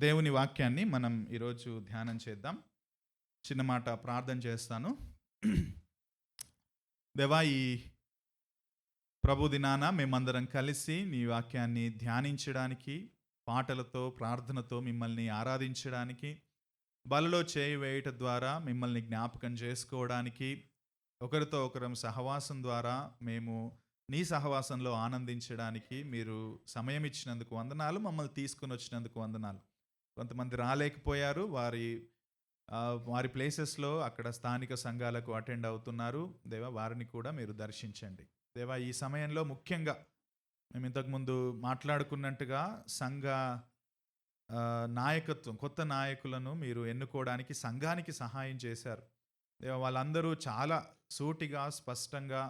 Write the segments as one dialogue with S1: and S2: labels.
S1: దేవుని వాక్యాన్ని మనం ఈరోజు ధ్యానం చేద్దాం. చిన్న మాట ప్రార్థన చేస్తాను. దేవా, ఈ ప్రభు దినాన మేమందరం కలిసి నీ వాక్యాన్ని ధ్యానించడానికి, పాటలతో ప్రార్థనతో మిమ్మల్ని ఆరాధించడానికి, బలలో చేయి వేయటం ద్వారా మిమ్మల్ని జ్ఞాపకం చేసుకోవడానికి, ఒకరితో ఒకరం సహవాసం ద్వారా మేము నీ సహవాసంలో ఆనందించడానికి మీరు సమయం ఇచ్చినందుకు వందనాలు. మమ్మల్ని తీసుకుని వచ్చినందుకు వందనాలు. కొంతమంది రాలేకపోయారు. వారి ప్లేసెస్లో అక్కడ స్థానిక సంఘాలకు అటెండ్ అవుతున్నారు. దేవా, వారిని కూడా మీరు దర్శించండి. దేవా, ఈ సమయంలో ముఖ్యంగా మేము ఇంతకుముందు మాట్లాడుకున్నట్టుగా సంఘ నాయకత్వం, కొత్త నాయకులను మీరు ఎన్నుకోవడానికి సంఘానికి సహాయం చేశారు. దేవా, వాళ్ళందరూ చాలా సూటిగా స్పష్టంగా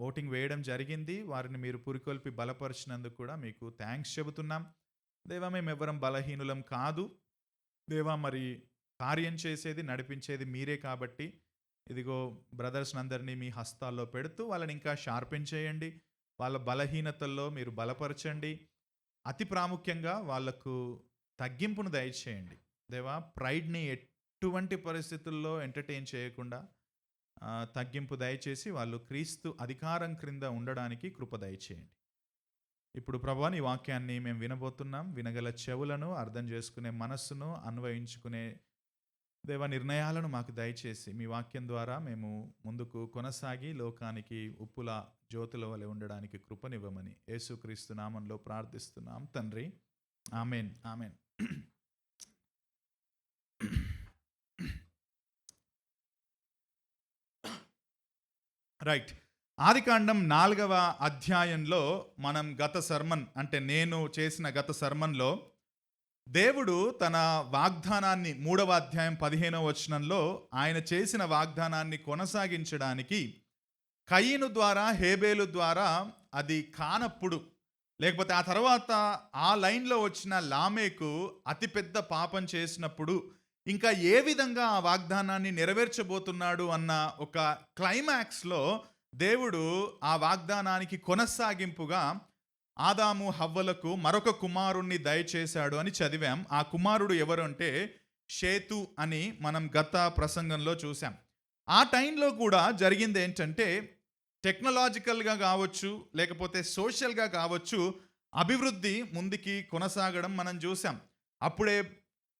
S1: ఓటింగ్ వేయడం జరిగింది. వారిని మీరు పురికొల్పి బలపరిచినందుకు కూడా మీకు థ్యాంక్స్ చెబుతున్నాం. దేవా, మేము ఎవ్వరం బలహీనులం కాదు. దేవా, మరి కార్యం చేసేది నడిపించేది మీరే కాబట్టి ఇదిగో బ్రదర్స్ అందరినీ మీ హస్తాల్లో పెడుతూ వాళ్ళని ఇంకా షార్పెన్ చేయండి. వాళ్ళ బలహీనతల్లో మీరు బలపరచండి. అతి ప్రాముఖ్యంగా వాళ్లకు తగ్గింపును దయచేయండి. దేవా, ప్రైడ్ని ఎటువంటి పరిస్థితుల్లో ఎంటర్టైన్ చేయకుండా తగ్గింపు దయచేసి వాళ్ళు క్రీస్తు అధికారం క్రింద ఉండడానికి కృప దయచేయండి. ఇప్పుడు ప్రభువా, నీ వాక్యాన్ని మేము వినబోతున్నాం. వినగల చెవులను, అర్థం చేసుకునే మనస్సును, అన్వయించుకునే దేవ నిర్ణయాలను మాకు దయచేసి మీ వాక్యం ద్వారా మేము ముందుకు కొనసాగి లోకానికి ఉప్పుల జ్యోతుల వలె ఉండడానికి కృపనివ్వమని యేసుక్రీస్తు నామంలో ప్రార్థిస్తున్నాం తండ్రి. Amen, amen. రైట్. ఆదికాండం 4వ అధ్యాయంలో మనం నేను చేసిన గత సర్మన్లో దేవుడు తన వాగ్దానాన్ని 3వ అధ్యాయం 15వ వచనంలో ఆయన చేసిన వాగ్దానాన్ని కొనసాగించడానికి కయీను ద్వారా, హేబేలు ద్వారా అది కానప్పుడు, లేకపోతే ఆ తర్వాత ఆ లైన్లో వచ్చిన లామేకు అతిపెద్ద పాపం చేసినప్పుడు ఇంకా ఏ విధంగా ఆ వాగ్దానాన్ని నెరవేర్చబోతున్నాడు అన్న ఒక క్లైమాక్స్లో దేవుడు ఆ వాగ్దానానికి కొనసాగింపుగా ఆదాము హవ్వలకు మరొక కుమారుణ్ణి దయచేశాడు అని చదివాం. ఆ కుమారుడు ఎవరు అంటే షేతు అని మనం గత ప్రసంగంలో చూసాం. ఆ టైంలో కూడా జరిగింది ఏంటంటే టెక్నాలజికల్గా కావచ్చు, లేకపోతే సోషల్గా కావచ్చు, అభివృద్ధి ముందుకి కొనసాగడం మనం చూసాం. అప్పుడే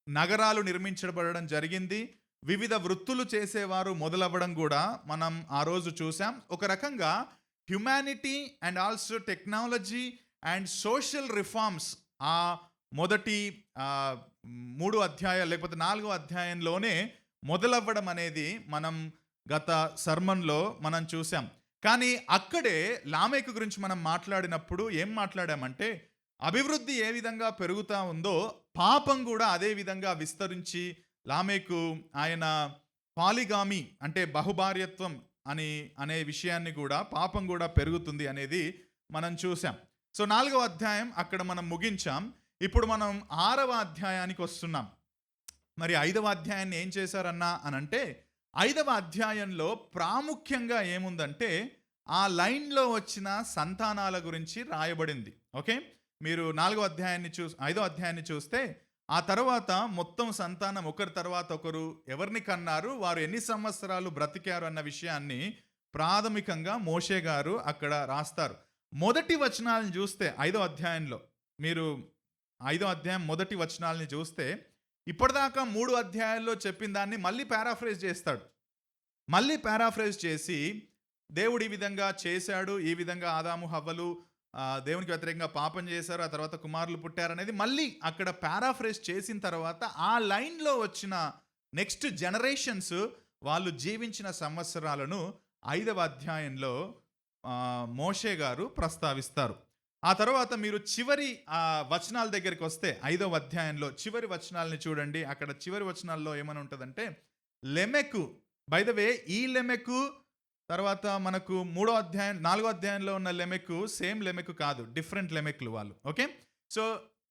S1: నగరాలు నిర్మించబడడం జరిగింది. వివిధ వృత్తులు చేసేవారు మొదలవ్వడం కూడా మనం ఆ రోజు చూసాం. ఒక రకంగా humanity and also technology and social reforms ఆ మొదటి 3 అధ్యాయాలు లేకపోతే 4వ అధ్యాయంలోనే మొదలవ్వడం అనేది మనం గత సర్మన్లో మనం చూసాం. కానీ అక్కడే లామేకు గురించి మనం మాట్లాడినప్పుడు ఏం మాట్లాడామంటే అభివృద్ధి ఏ విధంగా పెరుగుతూ ఉందో పాపం కూడా అదే విధంగా విస్తరించి లామేకు ఆయన పాలిగామి అంటే బహుభార్యత్వం అనే విషయాన్ని కూడా పాపం కూడా పెరుగుతుంది అనేది మనం చూసాం. సో 4వ అధ్యాయం అక్కడ మనం ముగించాం. ఇప్పుడు మనం 6వ అధ్యాయానికి వస్తున్నాం. మరి 5వ అధ్యాయాన్ని ఏం చేశారన్నా అనంటే 5వ అధ్యాయంలో ప్రాముఖ్యంగా ఏముందంటే ఆ లైన్లో వచ్చిన సంతానాల గురించి రాయబడింది. ఓకే, మీరు 5వ అధ్యాయాన్ని చూస్తే ఆ తర్వాత మొత్తం సంతానం ఒకరి తర్వాత ఒకరు ఎవరిని కన్నారు, వారు ఎన్ని సంవత్సరాలు బ్రతికారు అన్న విషయాన్ని ప్రాథమికంగా మోషే గారు అక్కడ రాస్తారు. మొదటి వచనాలను చూస్తే 5వ అధ్యాయంలో మీరు 5వ అధ్యాయం మొదటి వచనాలని చూస్తే ఇప్పటిదాకా 3 అధ్యాయాల్లో చెప్పిన దాన్ని మళ్ళీ పారాఫ్రేజ్ చేస్తాడు. మళ్ళీ పారాఫ్రేజ్ చేసి దేవుడు ఈ విధంగా చేశాడు, ఈ విధంగా ఆదాము హవ్వలు దేవునికి వ్యతిరేకంగా పాపం చేశారు, ఆ తర్వాత కుమారులు పుట్టారనేది మళ్ళీ అక్కడ పారాఫ్రేజ్ చేసిన తర్వాత ఆ లైన్లో వచ్చిన నెక్స్ట్ జనరేషన్స్ వాళ్ళు జీవించిన సంవత్సరాలను 5వ అధ్యాయంలో మోషే గారు ప్రస్తావిస్తారు. ఆ తర్వాత మీరు చివరి వచనాల దగ్గరికి వస్తే 5వ అధ్యాయంలో చివరి వచనాలని చూడండి. అక్కడ చివరి వచనాల్లో ఏమని ఉంటుందంటే లెమెకు, బై ద వే ఈ లెమెకు తర్వాత మనకు 4వ అధ్యాయంలో ఉన్న లెమెకు సేమ్ లెమెకు కాదు, డిఫరెంట్ లెమెక్లు వాళ్ళు. ఓకే, సో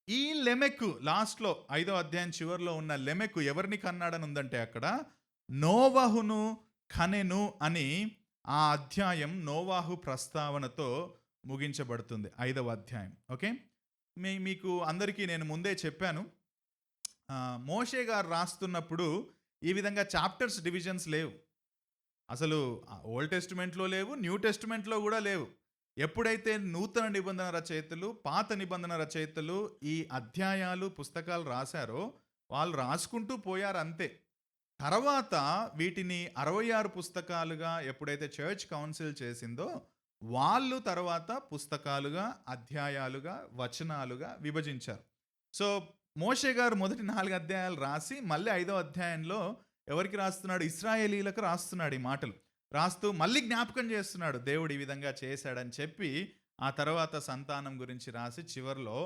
S1: ఈ లెమెకు లాస్ట్లో 5వ అధ్యాయం చివరిలో ఉన్న లెమెకు ఎవరిని కన్నాడని ఉందంటే అక్కడ నోవాహును కనెను అని ఆ అధ్యాయం నోవాహు ప్రస్తావనతో ముగించబడుతుంది 5వ అధ్యాయం. ఓకే, మీకు అందరికీ నేను ముందే చెప్పాను, మోషే గారు రాస్తున్నప్పుడు ఈ విధంగా చాప్టర్స్ డివిజన్స్ లేవు. అసలు ఓల్డ్ టెస్టిమెంట్‌లో లేవు, న్యూ టెస్టిమెంట్‌లో గూడా లేవు. ఎప్పుడైతే నూతన నిబంధన రచయితలు, పాత నిబంధన రచయితలు ఈ అధ్యాయాలు, పుస్తకాలు రాసారో వాళ్ళు రాసుకుంటూ పోయారంతే. తర్వాత వీటిని 66 పుస్తకాలుగా ఎప్పుడైతే చర్చ్ కౌన్సిల్ చేసిందో, వాళ్ళు తర్వాత పుస్తకాలుగా, అధ్యాయాలుగా, వచనాలుగా విభజించారు. సో, మోషే గారు మొదటి 4 అధ్యాయాలు రాసి, మళ్ళీ 5వ అధ్యాయంలో ఎవరికి రాస్తున్నాడు? ఇశ్రాయేలీయులకు రాస్తున్నాడు ఈ మాటలు. రాస్తూ మళ్ళీ జ్ఞాపకం చేస్తున్నాడు. దేవుడు ఈ విధంగా చేశాడని చెప్పి, ఆ తర్వాత సంతానం గురించి రాసి చివర్లో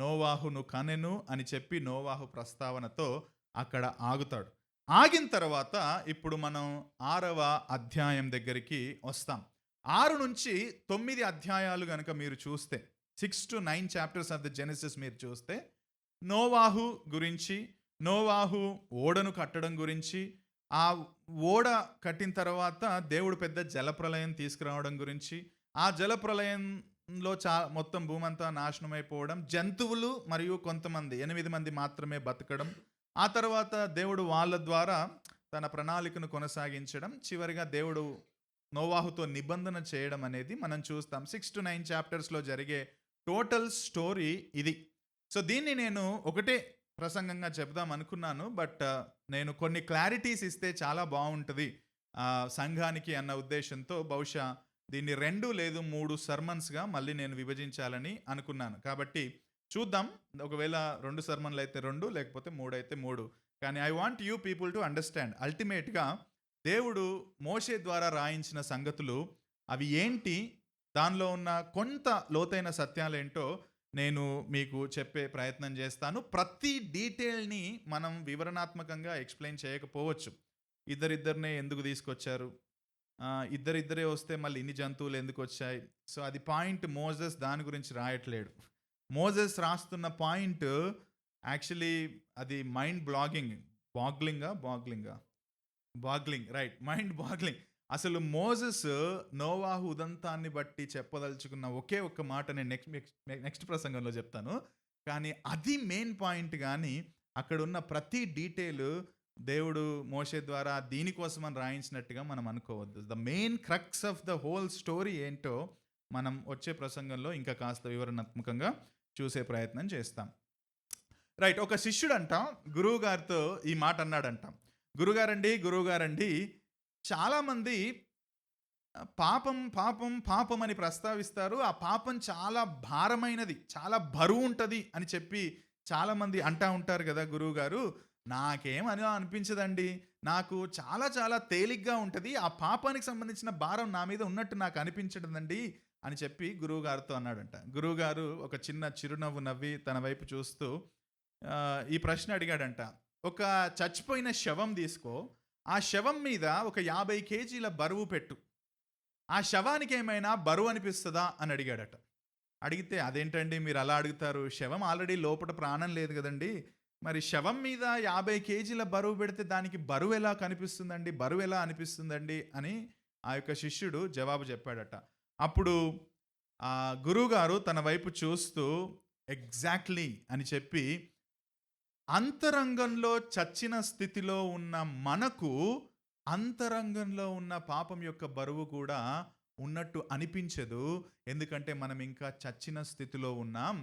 S1: నోవాహును కనెను అని చెప్పి నోవాహు ప్రస్తావనతో అక్కడ ఆగుతాడు. ఆగిన తర్వాత ఇప్పుడు మనం 6వ అధ్యాయం దగ్గరికి వస్తాం. 6 నుంచి 9 అధ్యాయాలు గనుక మీరు చూస్తే 6-9 చాప్టర్స్ ఆఫ్ ద జెనసిస్ మీరు చూస్తే నోవాహు గురించి, నోవాహు ఓడను కట్టడం గురించి, ఆ ఓడ కట్టిన తర్వాత దేవుడు పెద్ద జలప్రలయం తీసుకురావడం గురించి, ఆ జలప్రలయంలో మొత్తం భూమంతా నాశనమైపోవడం, జంతువులు మరియు కొంతమంది 8 మంది మాత్రమే బతకడం, ఆ తర్వాత దేవుడు వాళ్ళ ద్వారా తన ప్రణాళికను కొనసాగించడం, చివరిగా దేవుడు నోవాహుతో నిబంధన చేయడం అనేది మనం చూస్తాం. 6-9 చాప్టర్స్లో జరిగే టోటల్ స్టోరీ ఇది. సో దీన్ని నేను ఒకటే ప్రసంగంగా చెప్దాం అనుకున్నాను. బట్ నేను కొన్ని క్లారిటీస్ ఇస్తే చాలా బాగుంటుంది సంఘానికి అన్న ఉద్దేశంతో బహుశా దీన్ని 2 లేదా 3 సర్మన్స్గా మళ్ళీ నేను విభజించాలని అనుకున్నాను. కాబట్టి చూద్దాం, ఒకవేళ 2 సర్మన్లు అయితే 2, లేకపోతే 3 అయితే 3. కానీ I want you people to understand, అల్టిమేట్గా దేవుడు మోషే ద్వారా రాయించిన సంగతులు అవి ఏంటి, దానిలో ఉన్న కొంత లోతైన సత్యాలేంటో నేను మీకు చెప్పే ప్రయత్నం చేస్తాను. ప్రతి డీటెయిల్ని మనం వివరణాత్మకంగా ఎక్స్ప్లెయిన్ చేయకపోవచ్చు. ఇద్దరిద్దరినే ఎందుకు తీసుకొచ్చారు, ఇద్దరిద్దరే వస్తే మళ్ళీ ఇన్ని జంతువులు ఎందుకు వచ్చాయి, సో అది పాయింట్. మోజెస్ దాని గురించి రాయట్లేడు. మోజెస్ రాస్తున్న పాయింట్ యాక్చువల్లీ అది mind boggling right, mind boggling. అసలు మోజెస్ నోవాహు ఉదంతాన్ని బట్టి చెప్పదలుచుకున్న ఒకే ఒక్క మాట నేను నెక్స్ట్ ప్రసంగంలో చెప్తాను. కానీ అది మెయిన్ పాయింట్. కానీ అక్కడ ఉన్న ప్రతి డీటెయిల్ దేవుడు మోషే ద్వారా దీనికోసమని రాయించినట్టుగా మనం అనుకోవద్దు. The main crux of the whole story ఏంటో మనం వచ్చే ప్రసంగంలో ఇంకా కాస్త వివరణాత్మకంగా చూసే ప్రయత్నం చేస్తాం. రైట్, ఒక శిష్యుడంట గురువు గారితో ఈ మాట అన్నాడంట. గురువుగారండి చాలామంది పాపం పాపం పాపం అని ప్రస్తావిస్తారు. ఆ పాపం చాలా భారమైనది, చాలా బరువు ఉంటుంది అని చెప్పి చాలామంది అంటూ ఉంటారు కదా గురువుగారు. నాకేమని అనిపించదండి, నాకు చాలా చాలా తేలిగ్గా ఉంటుంది, ఆ పాపానికి సంబంధించిన భారం నా మీద ఉన్నట్టు నాకు అనిపించదండి అని చెప్పి గురువుగారితో అన్నాడంట. గురువుగారు ఒక చిన్న చిరునవ్వు నవ్వి తన వైపు చూస్తూ ఈ ప్రశ్న అడిగాడంట. ఒక చచ్చిపోయిన శవం తీసుకో, ఆ శవం మీద ఒక 50 కేజీల బరువు పెట్టు, ఆ శవానికి ఏమైనా బరువు అనిపిస్తుందా అని అడిగాడట. అడిగితే అదేంటండి మీరు అలా అడుగుతారు, శవం ఆల్రెడీ లోపల ప్రాణం లేదు కదండి, మరి శవం మీద 50 కేజీల బరువు పెడితే దానికి బరువు ఎలా కనిపిస్తుందండి, బరువు ఎలా అనిపిస్తుందండి అని ఆ యొక్క శిష్యుడు జవాబు చెప్పాడట. అప్పుడు ఆ గురువుగారు తన వైపు చూస్తూ ఎగ్జాక్ట్లీ అని చెప్పి, అంతరంగంలో చచ్చిన స్థితిలో ఉన్న మనకు అంతరంగంలో ఉన్న పాపం యొక్క బరువు కూడా ఉన్నట్టు అనిపించదు, ఎందుకంటే మనం ఇంకా చచ్చిన స్థితిలో ఉన్నాం.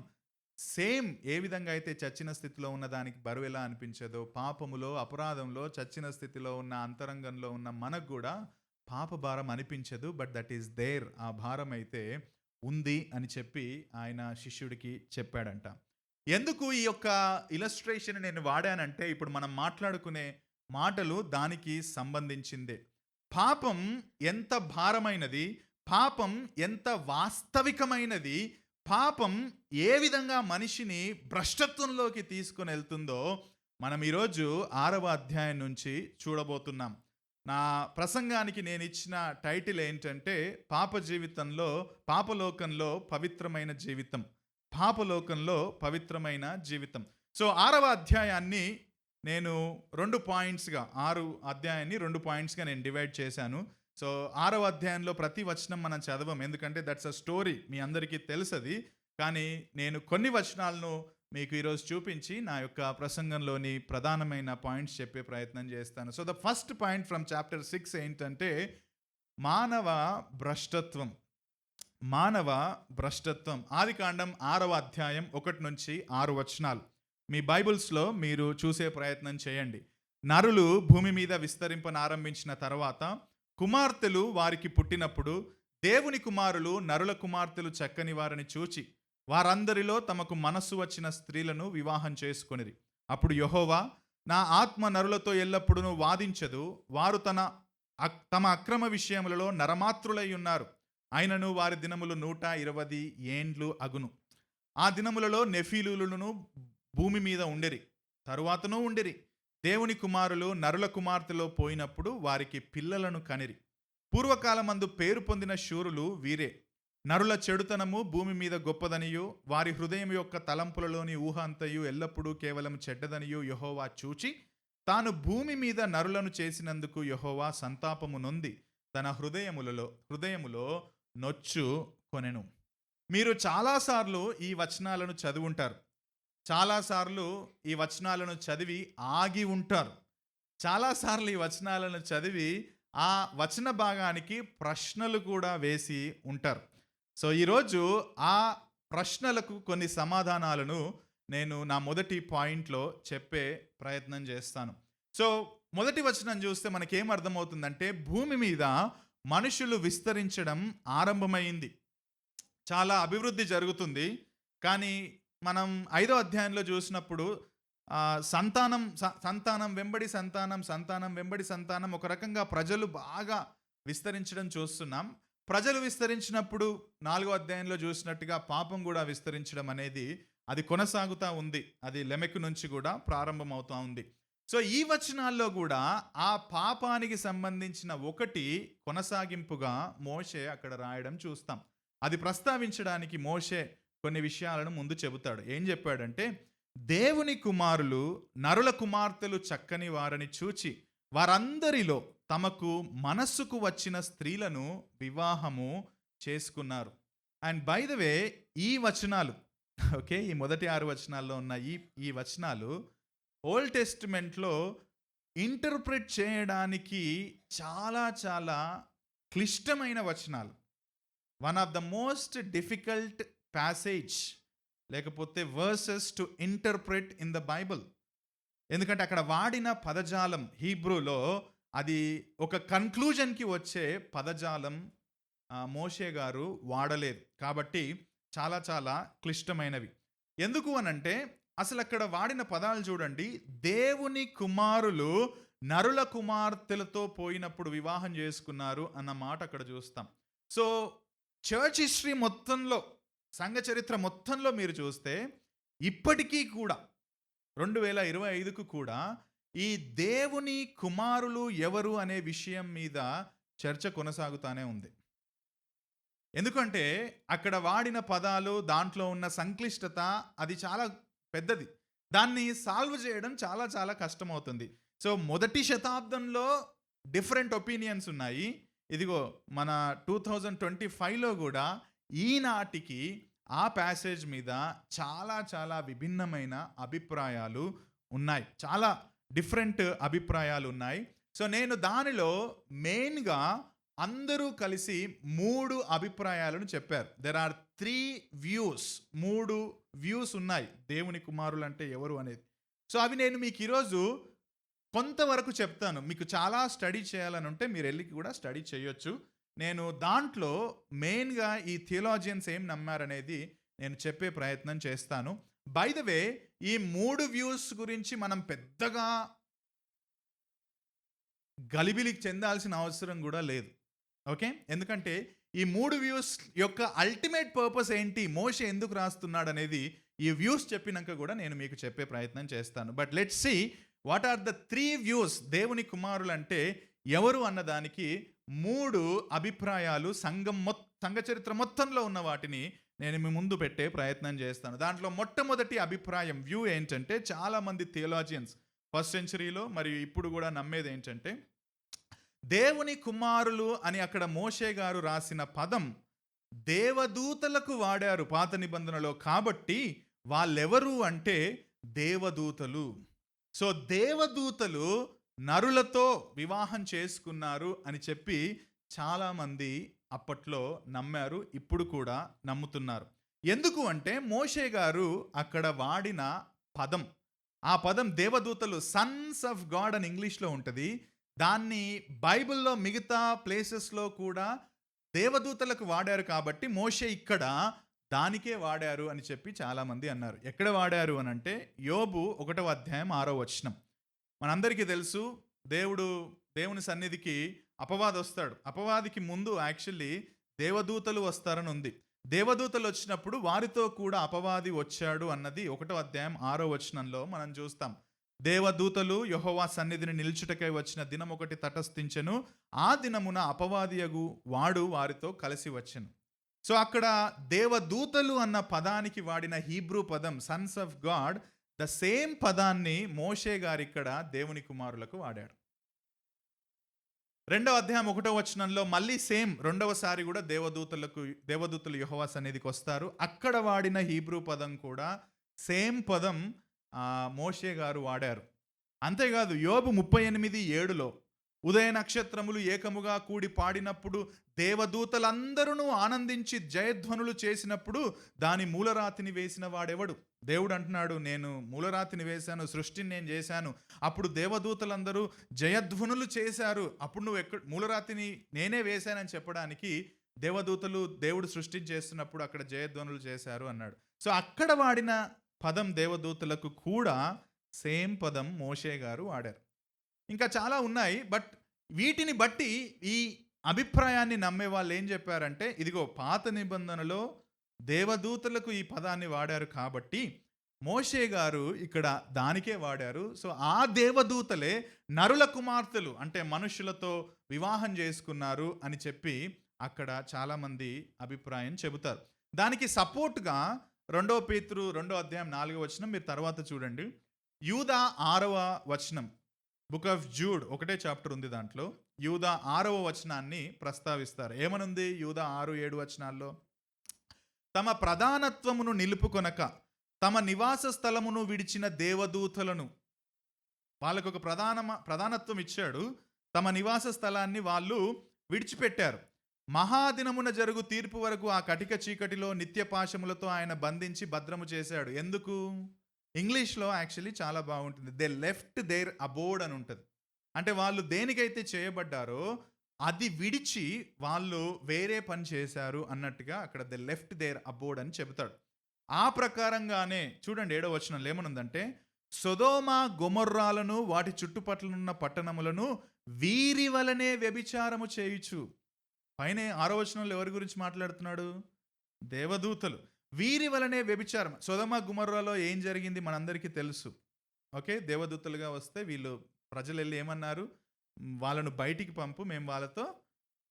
S1: సేమ్ ఏ విధంగా అయితే చచ్చిన స్థితిలో ఉన్న దానికి బరువు ఎలా అనిపించదో, పాపములో అపరాధంలో చచ్చిన స్థితిలో ఉన్న అంతరంగంలో ఉన్న మనకు కూడా పాప భారం అనిపించదు. బట్ దట్ ఈస్ దేర్, ఆ భారం అయితే ఉంది అని చెప్పి ఆయన శిష్యుడికి చెప్పాడంట. ఎందుకు ఈ యొక్క ఇలస్ట్రేషన్ నేను వాడానంటే, ఇప్పుడు మనం మాట్లాడుకునే మాటలు దానికి సంబంధించిందే. పాపం ఎంత భారమైనది, పాపం ఎంత వాస్తవికమైనది, పాపం ఏ విధంగా మనిషిని భ్రష్టత్వంలోకి తీసుకొని వెళ్తుందో మనం ఈరోజు 6వ అధ్యాయం నుంచి చూడబోతున్నాం. నా ప్రసంగానికి నేను ఇచ్చిన టైటిల్ ఏంటంటే పాపలోకంలో పవిత్రమైన జీవితం. పాపలోకంలో పవిత్రమైన జీవితం. సో 6వ అధ్యాయాన్ని నేను 2 పాయింట్స్గా, 6 అధ్యాయాన్ని 2 పాయింట్స్గా నేను డివైడ్ చేశాను. సో 6వ అధ్యాయంలో ప్రతి వచనం మనం చదవం, ఎందుకంటే దట్స్ అ స్టోరీ, మీ అందరికీ తెలుసది. కానీ నేను కొన్ని వచనాలను మీకు ఈరోజు చూపించి నా యొక్క ప్రసంగంలోని ప్రధానమైన పాయింట్స్ చెప్పే ప్రయత్నం చేస్తాను. So the first point from chapter 6 ఏంటంటే మానవ భ్రష్టత్వం. మానవ భ్రష్టత్వం. ఆదికాండం 6వ అధ్యాయం 1 నుంచి 6 వచనాలు. మీ బైబిల్స్లో మీరు చూసే ప్రయత్నం చేయండి. నరులు భూమి మీద విస్తరింపనారంభించిన తర్వాత కుమార్తెలు వారికి పుట్టినప్పుడు దేవుని కుమారులు నరుల కుమార్తెలు చక్కని వారిని చూచి వారందరిలో తమకు మనస్సు వచ్చిన స్త్రీలను వివాహం చేసుకొనిరి. అప్పుడు యెహోవా, నా ఆత్మ నరులతో ఎల్లప్పుడూ వాదించదు, వారు తమ అక్రమ విషయములలో నరమాత్రులై ఉన్నారు. అయినను వారి దినములు 120 ఏండ్లు అగును. ఆ దినములలో నెఫీలులను భూమి మీద ఉండిరి, తరువాతనూ ఉండిరి. దేవుని కుమారులు నరుల కుమార్తెలో పోయినప్పుడు వారికి పిల్లలను కనిరి. పూర్వకాలమందు పేరు పొందిన శూరులు వీరే. నరుల చెడుతనము భూమి మీద గొప్పదనియు వారి హృదయం యొక్క తలంపులలోని ఊహ అంతయు ఎల్లప్పుడూ కేవలం చెడ్డదనియు యెహోవా చూచి తాను భూమి మీద నరులను చేసినందుకు యెహోవా సంతాపము నొంది తన హృదయములో నొచ్చు కొనెను. మీరు చాలాసార్లు ఈ వచనాలను చదివుంటారు. చాలాసార్లు ఈ వచనాలను చదివి ఆగి ఉంటారు. చాలాసార్లు ఈ వచనాలను చదివి ఆ వచన భాగానికి ప్రశ్నలు కూడా వేసి ఉంటారు. సో ఈరోజు ఆ ప్రశ్నలకు కొన్ని సమాధానాలను నేను నా మొదటి పాయింట్లో చెప్పే ప్రయత్నం చేస్తాను. సో మొదటి వచనం చూస్తే మనకేం అర్థమవుతుందంటే భూమి మీద మనుషులు విస్తరించడం ఆరంభమైంది. చాలా అభివృద్ధి జరుగుతుంది. కానీ మనం 5వ అధ్యాయంలో చూసినప్పుడు సంతానం వెంబడి సంతానం ఒక రకంగా ప్రజలు బాగా విస్తరించడం చూస్తున్నాం. ప్రజలు విస్తరించినప్పుడు 4వ అధ్యాయంలో చూసినట్టుగా పాపం కూడా విస్తరించడం అనేది అది కొనసాగుతూ ఉంది. అది లెమెకు నుంచి కూడా ప్రారంభమవుతూ ఉంది. సో ఈ వచనాల్లో కూడా ఆ పాపానికి సంబంధించిన ఒకటి కొనసాగింపుగా మోషే అక్కడ రాయడం చూస్తాం. అది ప్రస్తావించడానికి మోషే కొన్ని విషయాలను ముందు చెబుతాడు. ఏం చెప్పాడంటే, దేవుని కుమారులు నరుల కుమార్తెలు చక్కని వారిని చూచి వారందరిలో తమకు మనస్సుకు వచ్చిన స్త్రీలను వివాహము చేసుకున్నారు. అండ్ బై ద వే ఈ వచనాలు ఈ మొదటి 6 వచనాల్లో ఉన్న ఈ వచనాలు ఓల్డ్ టెస్టిమెంట్లో ఇంటర్ప్రెట్ చేయడానికి చాలా చాలా క్లిష్టమైన వచనాలు. One of the most difficult passage లేకపోతే verses to interpret in the Bible. ఎందుకంటే అక్కడ వాడిన పదజాలం హీబ్రూలో అది ఒక కన్క్లూజన్కి వచ్చే పదజాలం మోషే గారు వాడలేదు. కాబట్టి చాలా చాలా క్లిష్టమైనవి. ఎందుకు అనంటే అసలు అక్కడ వాడిన పదాలు చూడండి. దేవుని కుమారులు నరుల కుమార్తెలతో పోయినప్పుడు వివాహం చేసుకున్నారు అన్న మాట అక్కడ చూస్తాం. సో చర్చ్ హిస్టరీ మొత్తంలో, సంఘ చరిత్ర మొత్తంలో మీరు చూస్తే ఇప్పటికీ కూడా 2025కు కూడా ఈ దేవుని కుమారులు ఎవరు అనే విషయం మీద చర్చ కొనసాగుతానే ఉంది. ఎందుకంటే అక్కడ వాడిన పదాలు, దాంట్లో ఉన్న సంక్లిష్టత అది చాలా పెద్దది. దాన్ని సాల్వ్ చేయడం చాలా చాలా కష్టమవుతుంది. సో మొదటి శతాబ్దంలో డిఫరెంట్ ఒపీనియన్స్ ఉన్నాయి. ఇదిగో మన 2025లో కూడా ఈనాటికి ఆ ప్యాసేజ్ మీద చాలా చాలా విభిన్నమైన అభిప్రాయాలు ఉన్నాయి. చాలా డిఫరెంట్ అభిప్రాయాలు ఉన్నాయి. సో నేను దానిలో మెయిన్గా అందరూ కలిసి 3 అభిప్రాయాలను చెప్పారు. There are 3 views. 3 వ్యూస్ ఉన్నాయి దేవుని కుమారులు అంటే ఎవరు అనేది. సో అవి నేను మీకు ఈరోజు కొంతవరకు చెప్తాను. మీకు చాలా స్టడీ చేయాలని ఉంటే మీరు వెళ్ళి కూడా స్టడీ చేయొచ్చు. నేను దాంట్లో మెయిన్గా ఈ థియోలాజియన్స్ ఏం నమ్మారనేది నేను చెప్పే ప్రయత్నం చేస్తాను. బై ద వే ఈ 3 వ్యూస్ గురించి మనం పెద్దగా గలిబిలికి చెందాల్సిన అవసరం కూడా లేదు. ఎందుకంటే ఈ 3 వ్యూస్ యొక్క అల్టిమేట్ పర్పస్ ఏంటి, మోషే ఎందుకు రాస్తున్నాడు అనేది ఈ వ్యూస్ చెప్పినాక కూడా నేను మీకు చెప్పే ప్రయత్నం చేస్తాను. But let's see what are the 3 views. దేవుని కుమారులు అంటే ఎవరు అన్నదానికి 3 అభిప్రాయాలు సంఘ చరిత్ర మొత్తంలో ఉన్న వాటిని నేను మీ ముందు పెట్టే ప్రయత్నం చేస్తాను. దాంట్లో మొట్టమొదటి అభిప్రాయం వ్యూ ఏంటంటే, చాలామంది థియోలాజియన్స్ ఫస్ట్ సెంచరీలో మరియు ఇప్పుడు కూడా నమ్మేది ఏంటంటే, దేవుని కుమారులు అని అక్కడ మోషే గారు రాసిన పదం దేవదూతలకు వాడారు పాత నిబంధనలో. కాబట్టి వాళ్ళెవరు అంటే దేవదూతలు. సో దేవదూతలు నరులతో వివాహం చేసుకున్నారు అని చెప్పి చాలామంది అప్పట్లో నమ్మారు, ఇప్పుడు కూడా నమ్ముతున్నారు. ఎందుకు అంటే మోషే గారు అక్కడ వాడిన పదం, ఆ పదం దేవదూతలు, సన్స్ ఆఫ్ గాడ్ అని ఇంగ్లీష్లో ఉంటుంది. దాన్ని బైబిల్లో మిగతా ప్లేసెస్లో కూడా దేవదూతలకు వాడారు కాబట్టి మోషే ఇక్కడ దానికే వాడారు అని చెప్పి చాలామంది అన్నారు. ఎక్కడ వాడారు అని అంటే యోబు 1వ అధ్యాయం 6వ వచనం. మనందరికీ తెలుసు, దేవుని సన్నిధికి అపవాది వస్తాడు. అపవాదికి ముందు యాక్చువల్లీ దేవదూతలు వస్తారని ఉంది. దేవదూతలు వచ్చినప్పుడు వారితో కూడా అపవాది వచ్చాడు అన్నది 1వ అధ్యాయం 6వ వచనంలో మనం చూస్తాం. దేవదూతలు యెహోవా సన్నిధిని నిల్చుటకై వచ్చిన దినం ఒకటి తటస్థించెను, ఆ దినమున అపవాదియగు వాడు వారితో కలిసి వచ్చెను. సో అక్కడ దేవదూతలు అన్న పదానికి వాడిన హీబ్రూ పదం Sons of God, the same పదాన్ని మోషే గారు ఇక్కడ దేవుని కుమారులకు వాడాడు. 2వ అధ్యాయం 1వ వచనంలో మళ్ళీ సేమ్ రెండవసారి కూడా దేవదూతలు యెహోవా సన్నిధికి వస్తారు. అక్కడ వాడిన హీబ్రూ పదం కూడా సేమ్ పదం మోషే గారు వాడారు. అంతేకాదు యోబు 38:7లో ఉదయ నక్షత్రములు ఏకముగా కూడి పాడినప్పుడు దేవదూతలందరూ ఆనందించి జయధ్వనులు చేసినప్పుడు దాని మూలరాతిని వేసిన వాడెవడు? దేవుడు అంటున్నాడు, నేను మూలరాతిని వేశాను, సృష్టిని నేను చేశాను. అప్పుడు దేవదూతలందరూ జయధ్వనులు చేశారు. అప్పుడు నువ్వు మూలరాతిని నేనే వేశానని చెప్పడానికి దేవదూతలు దేవుడు సృష్టిని చేస్తున్నప్పుడు అక్కడ జయధ్వనులు చేశారు అన్నాడు. సో అక్కడ వాడిన పదం దేవదూతలకు కూడా సేమ్ పదం మోషే గారు వాడారు. ఇంకా చాలా ఉన్నాయి. బట్ వీటిని బట్టి ఈ అభిప్రాయాన్ని నమ్మే వాళ్ళు ఏం చెప్పారంటే, ఇదిగో పాత నిబంధనలో దేవదూతలకు ఈ పదాన్ని వాడారు కాబట్టి మోషే గారు ఇక్కడ దానికే వాడారు. సో ఆ దేవదూతలే నరుల కుమార్తెలు అంటే మనుషులతో వివాహం చేసుకున్నారు అని చెప్పి అక్కడ చాలామంది అభిప్రాయం చెబుతారు. దానికి సపోర్ట్గా 2 పేతురు 2వ అధ్యాయం 4వ వచనం మీరు తర్వాత చూడండి. యూదా 6వ వచనం, బుక్ ఆఫ్ జూడ్ ఒకటే చాప్టర్ ఉంది, దాంట్లో యూదా 6వ వచనాన్ని ప్రస్తావిస్తారు. ఏమనుంది యూదా 6-7 వచనాల్లో? తమ ప్రధానత్వమును నిలుపుకొనక తమ నివాస స్థలమును విడిచిన దేవదూతలను, వాళ్ళకు ఒక ప్రధానత్వం ఇచ్చాడు, తమ నివాస స్థలాన్ని వాళ్ళు విడిచిపెట్టారు. మహాదినమున జరుగు తీర్పు వరకు ఆ కటిక చీకటిలో నిత్య పాశములతో ఆయన బంధించి భద్రము చేశాడు. ఎందుకు? ఇంగ్లీష్లో యాక్చువల్లీ చాలా బాగుంటుంది, దే లెఫ్ట్ దేర్ అబోర్డ్ అని ఉంటుంది. అంటే వాళ్ళు దేనికైతే చేయబడ్డారో అది విడిచి వాళ్ళు వేరే పని చేశారు అన్నట్టుగా అక్కడ దే లెఫ్ట్ దేర్ అబోర్డ్ అని చెబుతాడు. ఆ ప్రకారంగానే చూడండి 7వ వచనంలో ఏమనుందంటే, సొదొమ గొమొర్రాలను వాటి చుట్టుపట్లనున్న పట్టణములను వీరి వలనే వ్యభిచారము చేయుచు. పైన 6వ వచనంలో ఎవరి గురించి మాట్లాడుతున్నాడు? దేవదూతలు. వీరి వలనే వ్యభిచారం. సొదొమ గొమొర్రాలో ఏం జరిగింది మనందరికీ తెలుసు. ఓకే, దేవదూతలుగా వస్తే వీళ్ళు ప్రజలు వెళ్ళి ఏమన్నారు? వాళ్ళను బయటికి పంపు, మేము వాళ్ళతో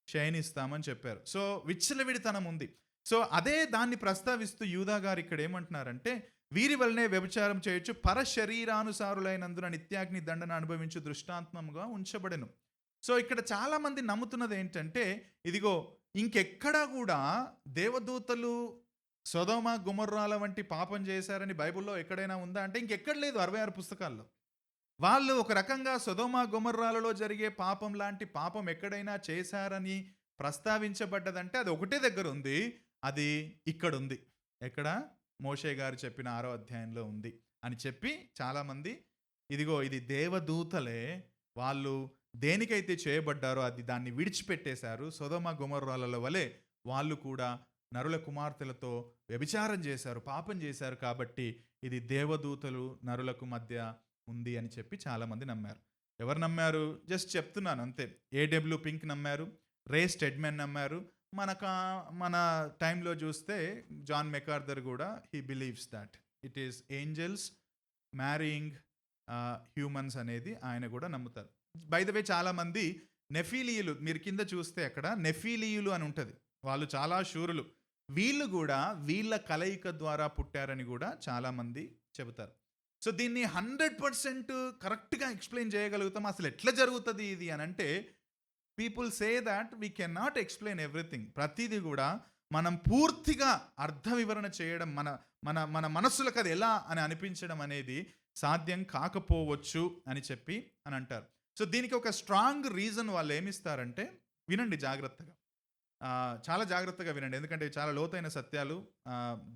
S1: శయనిస్తామని చెప్పారు. సో విచ్చలవిడితనం ఉంది. సో అదే దాన్ని ప్రస్తావిస్తూ యూదా గారు ఇక్కడ ఏమంటున్నారంటే, వీరి వలనే వ్యభిచారం చేయొచ్చు, పరశరీరానుసారులైనందున నిత్యాగ్ని దండన అనుభవించు దృష్టాంతముగా ఉంచబడెను. సో ఇక్కడ చాలామంది నమ్ముతున్నది ఏంటంటే, ఇదిగో ఇంకెక్కడా కూడా దేవదూతలు సొదొమ గొమొర్రాల వంటి పాపం చేశారని బైబిల్లో ఎక్కడైనా ఉందా అంటే ఇంకెక్కడ లేదు. 66 పుస్తకాల్లో వాళ్ళు ఒక రకంగా సొదొమ గొమొర్రాలలో జరిగే పాపం లాంటి పాపం ఎక్కడైనా చేశారని ప్రస్తావించబడ్డదంటే అది ఒకటే దగ్గర ఉంది, అది ఇక్కడ ఉంది. ఎక్కడ? మోషే గారు చెప్పిన 6వ అధ్యాయంలో ఉంది అని చెప్పి చాలామంది ఇదిగో ఇది దేవదూతలే, వాళ్ళు దేనికైతే చేయబడ్డారో అది దాన్ని విడిచిపెట్టేశారు. సొదొమ గొమొర్రాల వలె వాళ్ళు కూడా నరుల కుమార్తెలతో వ్యభిచారం చేశారు, పాపం చేశారు, కాబట్టి ఇది దేవదూతలు నరులకు మధ్య ఉంది అని చెప్పి చాలామంది నమ్మారు. ఎవరు నమ్మారు? జస్ట్ చెప్తున్నాను అంతే. ఏడబ్ల్యూ పింక్ నమ్మారు, రే స్టెడ్మన్ నమ్మారు. మన టైంలో చూస్తే జాన్ మెకార్థర్ కూడా he believes that it is angels marrying humans అనేది ఆయన కూడా నమ్ముతారు. బై ద వే చాలామంది నెఫీలీయులు, మీరు కింద చూస్తే అక్కడ నెఫీలీయులు అని ఉంటుంది, వాళ్ళు చాలా శూరులు. వీళ్ళు కూడా వీళ్ళ కలయిక ద్వారా పుట్టారని కూడా చాలామంది చెబుతారు. సో దీన్ని 100% కరెక్ట్గా ఎక్స్ప్లెయిన్ చేయగలుగుతాం. అసలు ఎట్లా జరుగుతుంది ఇది అని అంటే, people say that we can not explain everything. ప్రతిదీ కూడా మనం పూర్తిగా అర్థ వివరణ చేయడం, మన మన మన మనస్సులకు అది ఎలా అని అనిపించడం అనేది సాధ్యం కాకపోవచ్చు అని చెప్పి అని అంటారు. సో దీనికి ఒక స్ట్రాంగ్ రీజన్ వాళ్ళు ఏమిస్తారంటే, వినండి జాగ్రత్తగా. చాలా జాగ్రత్తగా వినండి. ఎందుకంటే చాలా లోతైన సత్యాలు.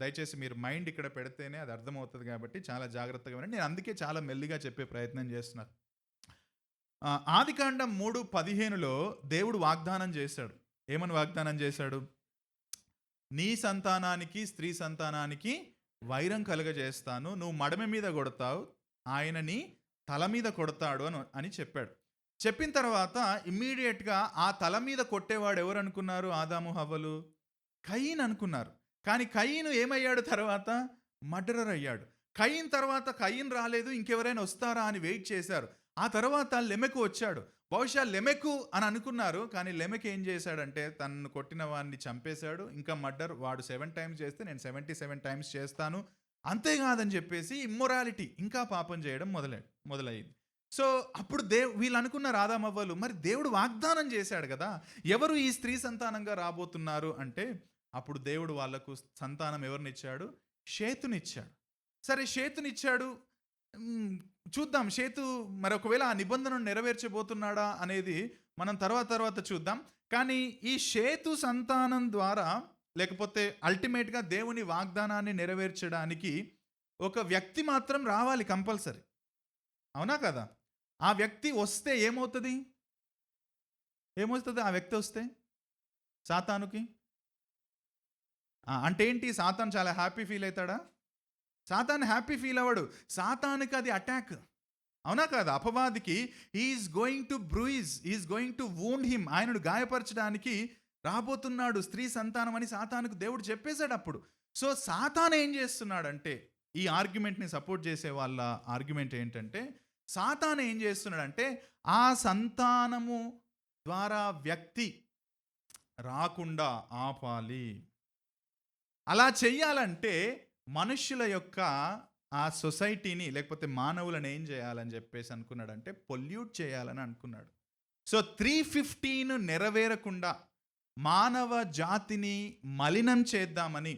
S1: దయచేసి మీరు మైండ్ ఇక్కడ పెడితేనే అది అర్థమవుతుంది కాబట్టి చాలా జాగ్రత్తగా వినండి. నేను అందుకే చాలా మెల్లిగా చెప్పే ప్రయత్నం చేస్తున్నాను. ఆదికాండం 3:15లో దేవుడు వాగ్దానం చేశాడు. ఏమని వాగ్దానం చేశాడు? నీ సంతానానికి స్త్రీ సంతానానికి వైరం కలుగజేస్తాను. నువ్వు మడమ మీద కొడతావు, ఆయన నీ తల మీద కొడతాడు అని చెప్పాడు. చెప్పిన తర్వాత ఇమ్మీడియట్గా ఆ తల మీద కొట్టేవాడు ఎవరు అనుకున్నారు? ఆదాము హవ్వలు కయీన్ అనుకున్నారు. కానీ కయీను ఏమయ్యాడు? తర్వాత మర్డరర్ అయ్యాడు. కయీన్ తర్వాత కయీన్ రాలేదు, ఇంకెవరైనా వస్తారా అని వెయిట్ చేశారు. ఆ తర్వాత లెమెకు వచ్చాడు. బహుశా లెమెకు అని అనుకున్నారు, కానీ లెమెకు ఏం చేశాడంటే తనను కొట్టిన వాడిని చంపేశాడు. ఇంకా మర్డర్ వాడు 7 టైమ్స్ చేస్తే నేను 77 టైమ్స్ చేస్తాను, అంతేకాదని చెప్పేసి ఇమ్మొరాలిటీ, ఇంకా పాపం చేయడం మొదలయ్యింది. సో అప్పుడు వీళ్ళు అనుకున్నారు ఆదామవ్వలు, మరి దేవుడు వాగ్దానం చేశాడు కదా, ఎవరు ఈ స్త్రీ సంతానంగా రాబోతున్నారు అంటే, అప్పుడు దేవుడు వాళ్లకు సంతానం ఎవరినిచ్చాడు? షేతునిచ్చాడు. సరే షేతునిచ్చాడు, చూద్దాం షేతు మరి ఒకవేళ ఆ నిబంధనను నెరవేర్చబోతున్నాడా అనేది మనం తర్వాత చూద్దాం. కానీ ఈ షేతు సంతానం ద్వారా, లేకపోతే అల్టిమేట్గా దేవుని వాగ్దానాన్ని నెరవేర్చడానికి ఒక వ్యక్తి మాత్రం రావాలి కంపల్సరీ. అవునా కదా? ఆ వ్యక్తి వస్తే ఏమవుతుంది? ఆ వ్యక్తి వస్తే సాతానుకి అంటే ఏంటి? సాతాను చాలా హ్యాపీ ఫీల్ అవుతాడా? సాతాను హ్యాపీ ఫీల్ అవ్వడు. సాతానుకి అది అటాక్. అవునా కదా? అపవాదికి is going to bruise, is going to wound him, ఆయనను గాయపరచడానికి రాబోతున్నాడు స్త్రీ సంతానం అని సాతానుకు దేవుడు చెప్పేశాడు అప్పుడు. సో సాతాను ఏం చేస్తున్నాడంటే, ఈ ఆర్గ్యుమెంట్ని సపోర్ట్ చేసే వాళ్ళ ఆర్గ్యుమెంట్ ఏంటంటే, సాతాను ఏం చేస్తున్నాడంటే ఆ సంతానము ద్వారా వ్యక్తి రాకుండా ఆపాలి. అలా చెయ్యాలంటే మనుష్యుల యొక్క ఆ సొసైటీని, లేకపోతే మానవులను ఏం చేయాలని చెప్పేసి అనుకున్నాడంటే పొల్యూట్ చేయాలని అనుకున్నాడు. సో 3:15 నెరవేరకుండా మానవ జాతిని మలినం చేద్దామని,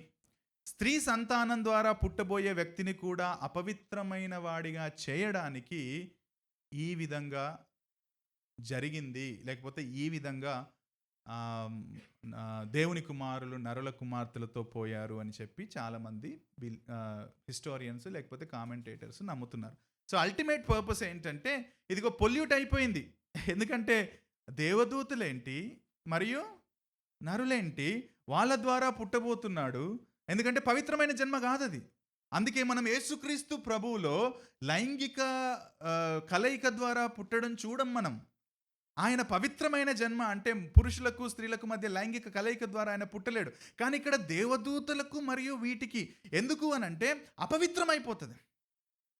S1: స్త్రీ సంతానం ద్వారా పుట్టబోయే వ్యక్తిని కూడా అపవిత్రమైన వాడిగా చేయడానికి ఈ విధంగా జరిగింది. లేకపోతే ఈ విధంగా దేవుని కుమారులు నరుల కుమార్తెలతో పోయారు అని చెప్పి చాలామంది హిస్టోరియన్స్ లేకపోతే కామెంటేటర్స్ నమ్ముతున్నారు. సో అల్టిమేట్ పర్పస్ ఏంటంటే, ఇదిగో పొల్యూట్ అయిపోయింది. ఎందుకంటే దేవదూతలేంటి మరియు నరులేంటి, వాళ్ళ ద్వారా పుట్టబోతున్నాడు. ఎందుకంటే పవిత్రమైన జన్మ కాదది. అందుకే మనం యేసుక్రీస్తు ప్రభువులో లైంగిక కలయిక ద్వారా పుట్టడం చూడం మనం. ఆయన పవిత్రమైన జన్మ, అంటే పురుషులకు స్త్రీలకు మధ్య లైంగిక కలయిక ద్వారా ఆయన పుట్టలేడు. కానీ ఇక్కడ దేవదూతలకు మరియు వీటికి ఎందుకు అని అంటే అపవిత్రమైపోతుంది.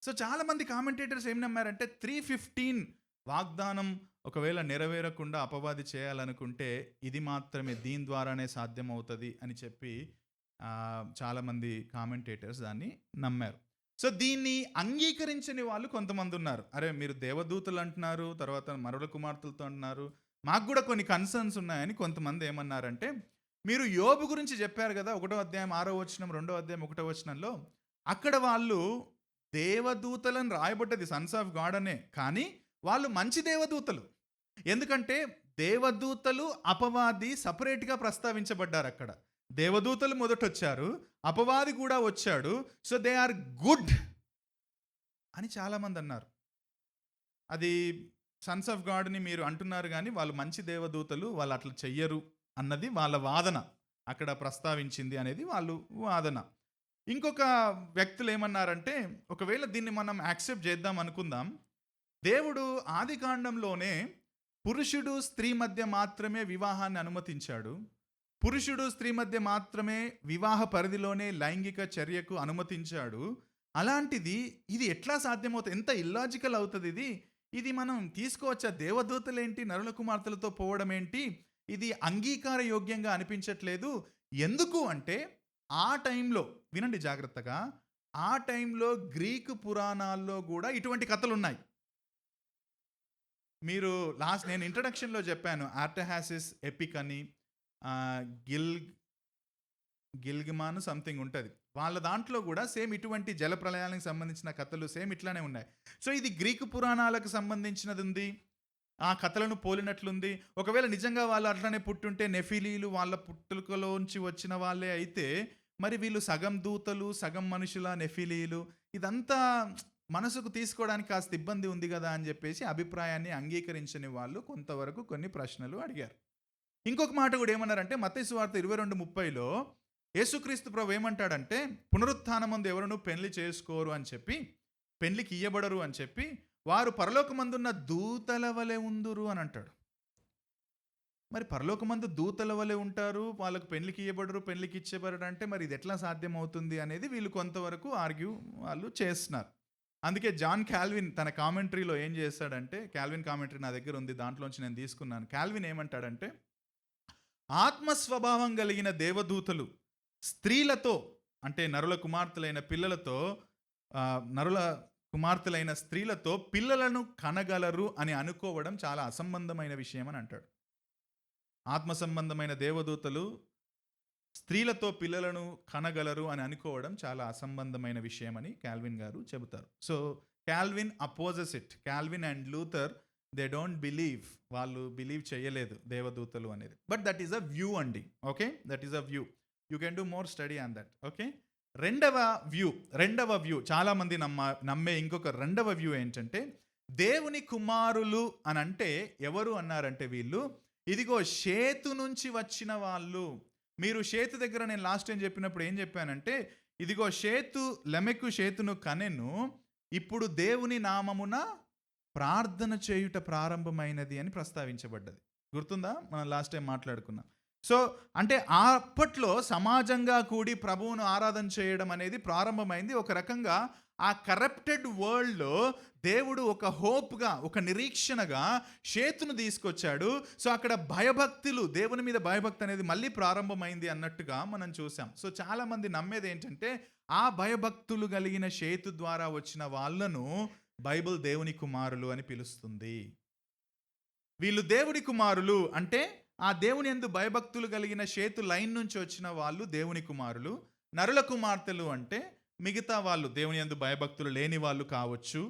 S1: సో చాలామంది కామెంటేటర్స్ ఏం నమ్మారంటే 3:15 వాగ్దానం ఒకవేళ నెరవేరకుండా అపవాది చేయాలనుకుంటే ఇది మాత్రమే, దీని ద్వారానే సాధ్యమవుతుంది అని చెప్పి చాలామంది కామెంటేటర్స్ దాన్ని నమ్మారు. సో దీన్ని అంగీకరించని వాళ్ళు కొంతమంది ఉన్నారు. అరే మీరు దేవదూతలు అంటున్నారు, తర్వాత మరుల కుమార్తెలతో అంటున్నారు, మాకు కూడా కొన్ని కన్సర్న్స్ ఉన్నాయని కొంతమంది ఏమన్నారంటే, మీరు యోబు గురించి చెప్పారు కదా 1వ అధ్యాయం 6వ వచనం, 2వ అధ్యాయం 1వ వచనంలో, అక్కడ వాళ్ళు దేవదూతలను రాయబడ్డది సన్స్ ఆఫ్ గాడ్ అనే, కానీ వాళ్ళు మంచి దేవదూతలు. ఎందుకంటే దేవదూతలు అపవాది సపరేట్గా ప్రస్తావించబడ్డారు. అక్కడ దేవదూతలు మొదట వచ్చారు, అపవాది కూడా వచ్చాడు. సో దే ఆర్ గుడ్ అని చాలామంది అన్నారు. అది సన్స్ ఆఫ్ గాడ్ని మీరు అంటున్నారు, కానీ వాళ్ళు మంచి దేవదూతలు, వాళ్ళు అట్లా చెయ్యరు అన్నది వాళ్ళ వాదన. అక్కడ ప్రస్తావించింది అనేది వాళ్ళు వాదన. ఇంకొక వ్యక్తులు ఏమన్నారంటే, ఒకవేళ దీన్ని మనం యాక్సెప్ట్ చేద్దాం అనుకుందాం, దేవుడు ఆదికాండంలోనే పురుషుడు స్త్రీ మధ్య మాత్రమే వివాహాన్ని అనుమతించాడు. పురుషుడు స్త్రీ మధ్య మాత్రమే వివాహ పరిధిలోనే లైంగిక చర్యకు అనుమతించాడు. అలాంటిది ఇది ఎట్లా సాధ్యమవుతుంది? ఎంత ఇల్లాజికల్ అవుతుంది ఇది మనం తీసుకోవచ్చా? దేవదూతలేంటి నరుల కుమార్తెలతో పోవడం ఏంటి? ఇది అంగీకార యోగ్యంగా అనిపించట్లేదు. ఎందుకు అంటే ఆ టైంలో, వినండి జాగ్రత్తగా, ఆ టైంలో గ్రీకు పురాణాల్లో కూడా ఇటువంటి కథలు ఉన్నాయి. మీరు నేను ఇంట్రడక్షన్లో చెప్పాను, ఆర్టహాసిస్ ఎపిక్ అని, గిల్గిమాన్ సంథింగ్ ఉంటుంది. వాళ్ళ దాంట్లో కూడా సేమ్ ఇటువంటి జల ప్రళయానికి సంబంధించిన కథలు సేమ్ ఇట్లానే ఉన్నాయి. సో ఇది గ్రీకు పురాణాలకు సంబంధించినది ఉంది, ఆ కథలను పోలినట్లుంది. ఒకవేళ నిజంగా వాళ్ళు అట్లనే పుట్టుంటే నెఫిలీలు వాళ్ళ పుట్టుకలోంచి వచ్చిన వాళ్ళే అయితే మరి వీళ్ళు సగం దూతలు సగం మనుషుల నెఫిలీలు, ఇదంతా మనసుకు తీసుకోవడానికి కాస్త ఇబ్బంది ఉంది కదా అని చెప్పేసి అభిప్రాయాన్ని అంగీకరించని వాళ్ళు కొంతవరకు కొన్ని ప్రశ్నలు అడిగారు. ఇంకొక మాట కూడా ఏమన్నారంటే మత్తయి సువార్త 22:30లో యేసుక్రీస్తు ప్రభు ఏమంటాడంటే పునరుత్థానమందు ఎవరును పెళ్లి చేసుకోరు అని చెప్పి, పెళ్లికి ఇయ్యబడరు అని చెప్పి, వారు పరలోకమందున్న దూతల వలె ఉందురు అని అంటాడు. మరి పరలోకమందు దూతల వలె ఉంటారు, వాళ్ళకు పెళ్లికి ఇయ్యబడరు, పెళ్లికి ఇచ్చేబడరు అంటే మరి ఇది ఎట్లా సాధ్యం అవుతుంది అనేది వీళ్ళు కొంతవరకు వాళ్ళు చేస్తున్నారు. అందుకే జాన్ కాల్విన్ తన కామెంటరీలో ఏం చేస్తాడంటే, కాల్విన్ కామెంటరీ నా దగ్గర ఉంది, దాంట్లోంచి నేను తీసుకున్నాను. కాల్విన్ ఏమంటాడంటే ఆత్మస్వభావం కలిగిన దేవదూతలు స్త్రీలతో అంటే నరుల కుమార్తెలైన పిల్లలతో నరుల కుమార్తెలైన స్త్రీలతో పిల్లలను కనగలరు అని అనుకోవడం చాలా అసంబంధమైన విషయం అని అంటాడు. ఆత్మ సంబంధమైన దేవదూతలు స్త్రీలతో పిల్లలను కనగలరు అని అనుకోవడం చాలా అసంబంధమైన విషయం అని కాల్విన్ గారు చెబుతారు. So Calvin opposes it. Calvin and Luther they don't believe, వాళ్ళు బిలీవ్ చేయలేదు దేవదూతలు అనేది. But that is a view అండి. Okay, that is a view. You can do more study on that. Okay, రెండవ వ్యూ చాలామంది నమ్మే ఇంకొక రెండవ వ్యూ ఏంటంటే దేవుని కుమారులు అని అంటే ఎవరు అన్నారంటే వీళ్ళు ఇదిగో షేతు నుంచి వచ్చిన వాళ్ళు. మీరు షేతు దగ్గర నేను లాస్ట్ టైం చెప్పినప్పుడు ఏం చెప్పానంటే ఇదిగో లెమెకు షేతును కనెను, ఇప్పుడు దేవుని నామమున ప్రార్థన చేయుట ప్రారంభమైనది అని ప్రస్తావించబడ్డది. గుర్తుందా? మనం లాస్ట్ టైం మాట్లాడుకున్నాం. సో అంటే అప్పట్లో సమాజంగా కూడి ప్రభువును ఆరాధన చేయడం అనేది ప్రారంభమైంది. ఒక రకంగా ఆ కరప్టెడ్ వరల్డ్లో దేవుడు ఒక హోప్గా, ఒక నిరీక్షణగా షేతును తీసుకొచ్చాడు. సో అక్కడ భయభక్తులు, దేవుని మీద భయభక్తి అనేది మళ్ళీ ప్రారంభమైంది అన్నట్టుగా మనం చూసాం. సో చాలామంది నమ్మేది ఏంటంటే ఆ భయభక్తులు కలిగిన షేతు ద్వారా వచ్చిన వాళ్ళను బైబిల్ దేవుని కుమారులు అని పిలుస్తుంది. వీళ్ళు దేవుని కుమారులు అంటే ఆ దేవుని యందు భయభక్తులు కలిగిన షేతు లైన్ నుంచి వచ్చిన వాళ్ళు దేవుని కుమారులు. నరుల కుమార్తెలు అంటే మిగతా వాళ్ళు, దేవుని యందు భయభక్తులు లేని వాళ్ళు కావచ్చు.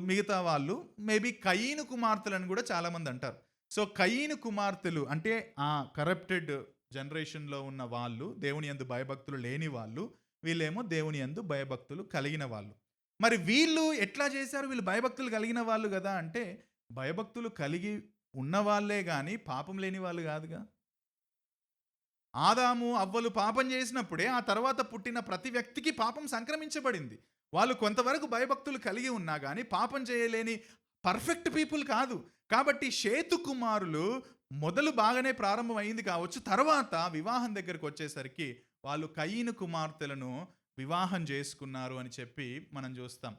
S1: మిగతా వాళ్ళు మేబీ కయీను కుమార్తెలను కూడా చాలామంది అంటారు. సో కయీను కుమార్తెలు అంటే ఆ కరప్టెడ్ జనరేషన్లో ఉన్న వాళ్ళు, దేవుని యందు భయభక్తులు లేని వాళ్ళు. వీళ్ళేమో దేవుని యందు భయభక్తులు కలిగిన వాళ్ళు. మరి వీళ్ళు ఎట్లా చేశారు? వీళ్ళు భయభక్తులు కలిగిన వాళ్ళు కదా అంటే భయభక్తులు కలిగి ఉన్నవాళ్లే కానీ పాపం లేని వాళ్ళు కాదుగా. ఆదాము అవ్వలు పాపం చేసినప్పుడే ఆ తర్వాత పుట్టిన ప్రతి వ్యక్తికి పాపం సంక్రమించబడింది. వాళ్ళు కొంతవరకు భయభక్తులు కలిగి ఉన్నా కానీ పాపం చేయలేని పర్ఫెక్ట్ పీపుల్ కాదు. కాబట్టి షేతు కుమారులు మొదలు బాగానే ప్రారంభమైంది కావచ్చు, తర్వాత వివాహం దగ్గరకు వచ్చేసరికి వాళ్ళు కయీను కుమార్తెలను వివాహం చేసుకున్నారు అని చెప్పి మనం చూస్తాం.